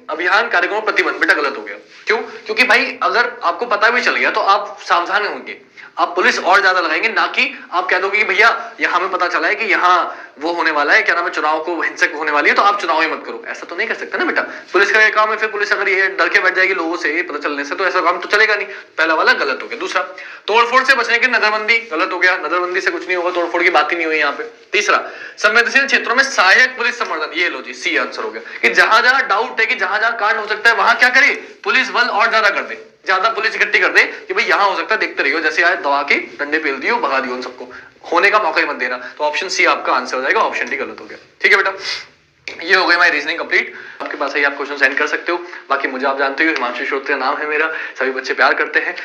अभियान कार्यक्रमों प्रतिबंध, बेटा गलत हो गया। क्यों? क्योंकि भाई अगर आपको पता भी चल गया तो आप सावधान होंगे, आप पुलिस और ज्यादा लगाएंगे, ना कि आप कह दोगे कि भैया यहां हमें पता चला है कि यहाँ वो होने वाला है, क्या नाम है, चुनाव को हिंसक होने वाली है, तो आप चुनाव ही मत करो। ऐसा तो नहीं कर सकते ना बेटा, पुलिस का ये काम है। फिर पुलिस अगर ये डर के बैठ जाएगी लोगों से पता चलने से, तो ऐसा काम तो चलेगा नहीं। पहला वाला गलत हो गया। दूसरा, तोड़फोड़ से बचने की नजरबंदी, गलत हो गया। नजरबंदी से कुछ नहीं होगा, तोड़फोड़ की बात ही नहीं हुई यहाँ पे। तीसरा, संवेदनशील क्षेत्रों में सहायक पुलिस संवर्धन, ये लो जी, सी आंसर हो गया, कि जहां जहां डाउट है कि जहां जहां कांड हो सकता है वहां क्या करे, पुलिस बल और ज्यादा कर दे, ज्यादा पुलिस इकट्ठी कर दे कि भाई यहां हो सकता है, देखते रहियो, जैसे आए दवा के डंडे पेल दियो, भगा दियो, उन सबको होने का मौका ही मत देना। तो ऑप्शन सी आपका आंसर हो जाएगा। ऑप्शन डी गलत हो गया। ठीक है बेटा, ये हो गई हमारी रीजनिंग कंप्लीट। आपके पास है, आप क्वेश्चन सेंड कर सकते हो। बाकी मुझे आप जानते हो, हिमांशु श्रोत्रिय नाम है मेरा, सभी बच्चे प्यार करते हैं।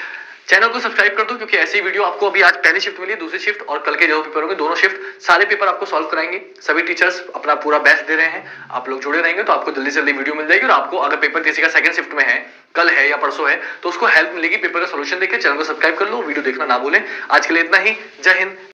चैनल को सब्सक्राइब कर दो, क्योंकि ऐसी वीडियो आपको अभी आज पहली शिफ्ट मिली, दूसरी शिफ्ट और कल के जो पेपर होंगे दोनों शिफ्ट सारे पेपर आपको सॉल्व कराएंगे। सभी टीचर्स अपना पूरा बेस्ट दे रहे हैं, आप लोग जुड़े रहेंगे तो आपको जल्दी से जल्दी वीडियो मिल जाएगी। और आपको अगर पेपर किसी का सेकंड शिफ्ट में है, कल है या परसों है, तो उसको हेल्प मिलेगी पेपर का सोल्यूशन देके। चैनल को सब्सक्राइब कर लो, वीडियो देखना ना भूलें। आज के लिए इतना ही। जय हिंद।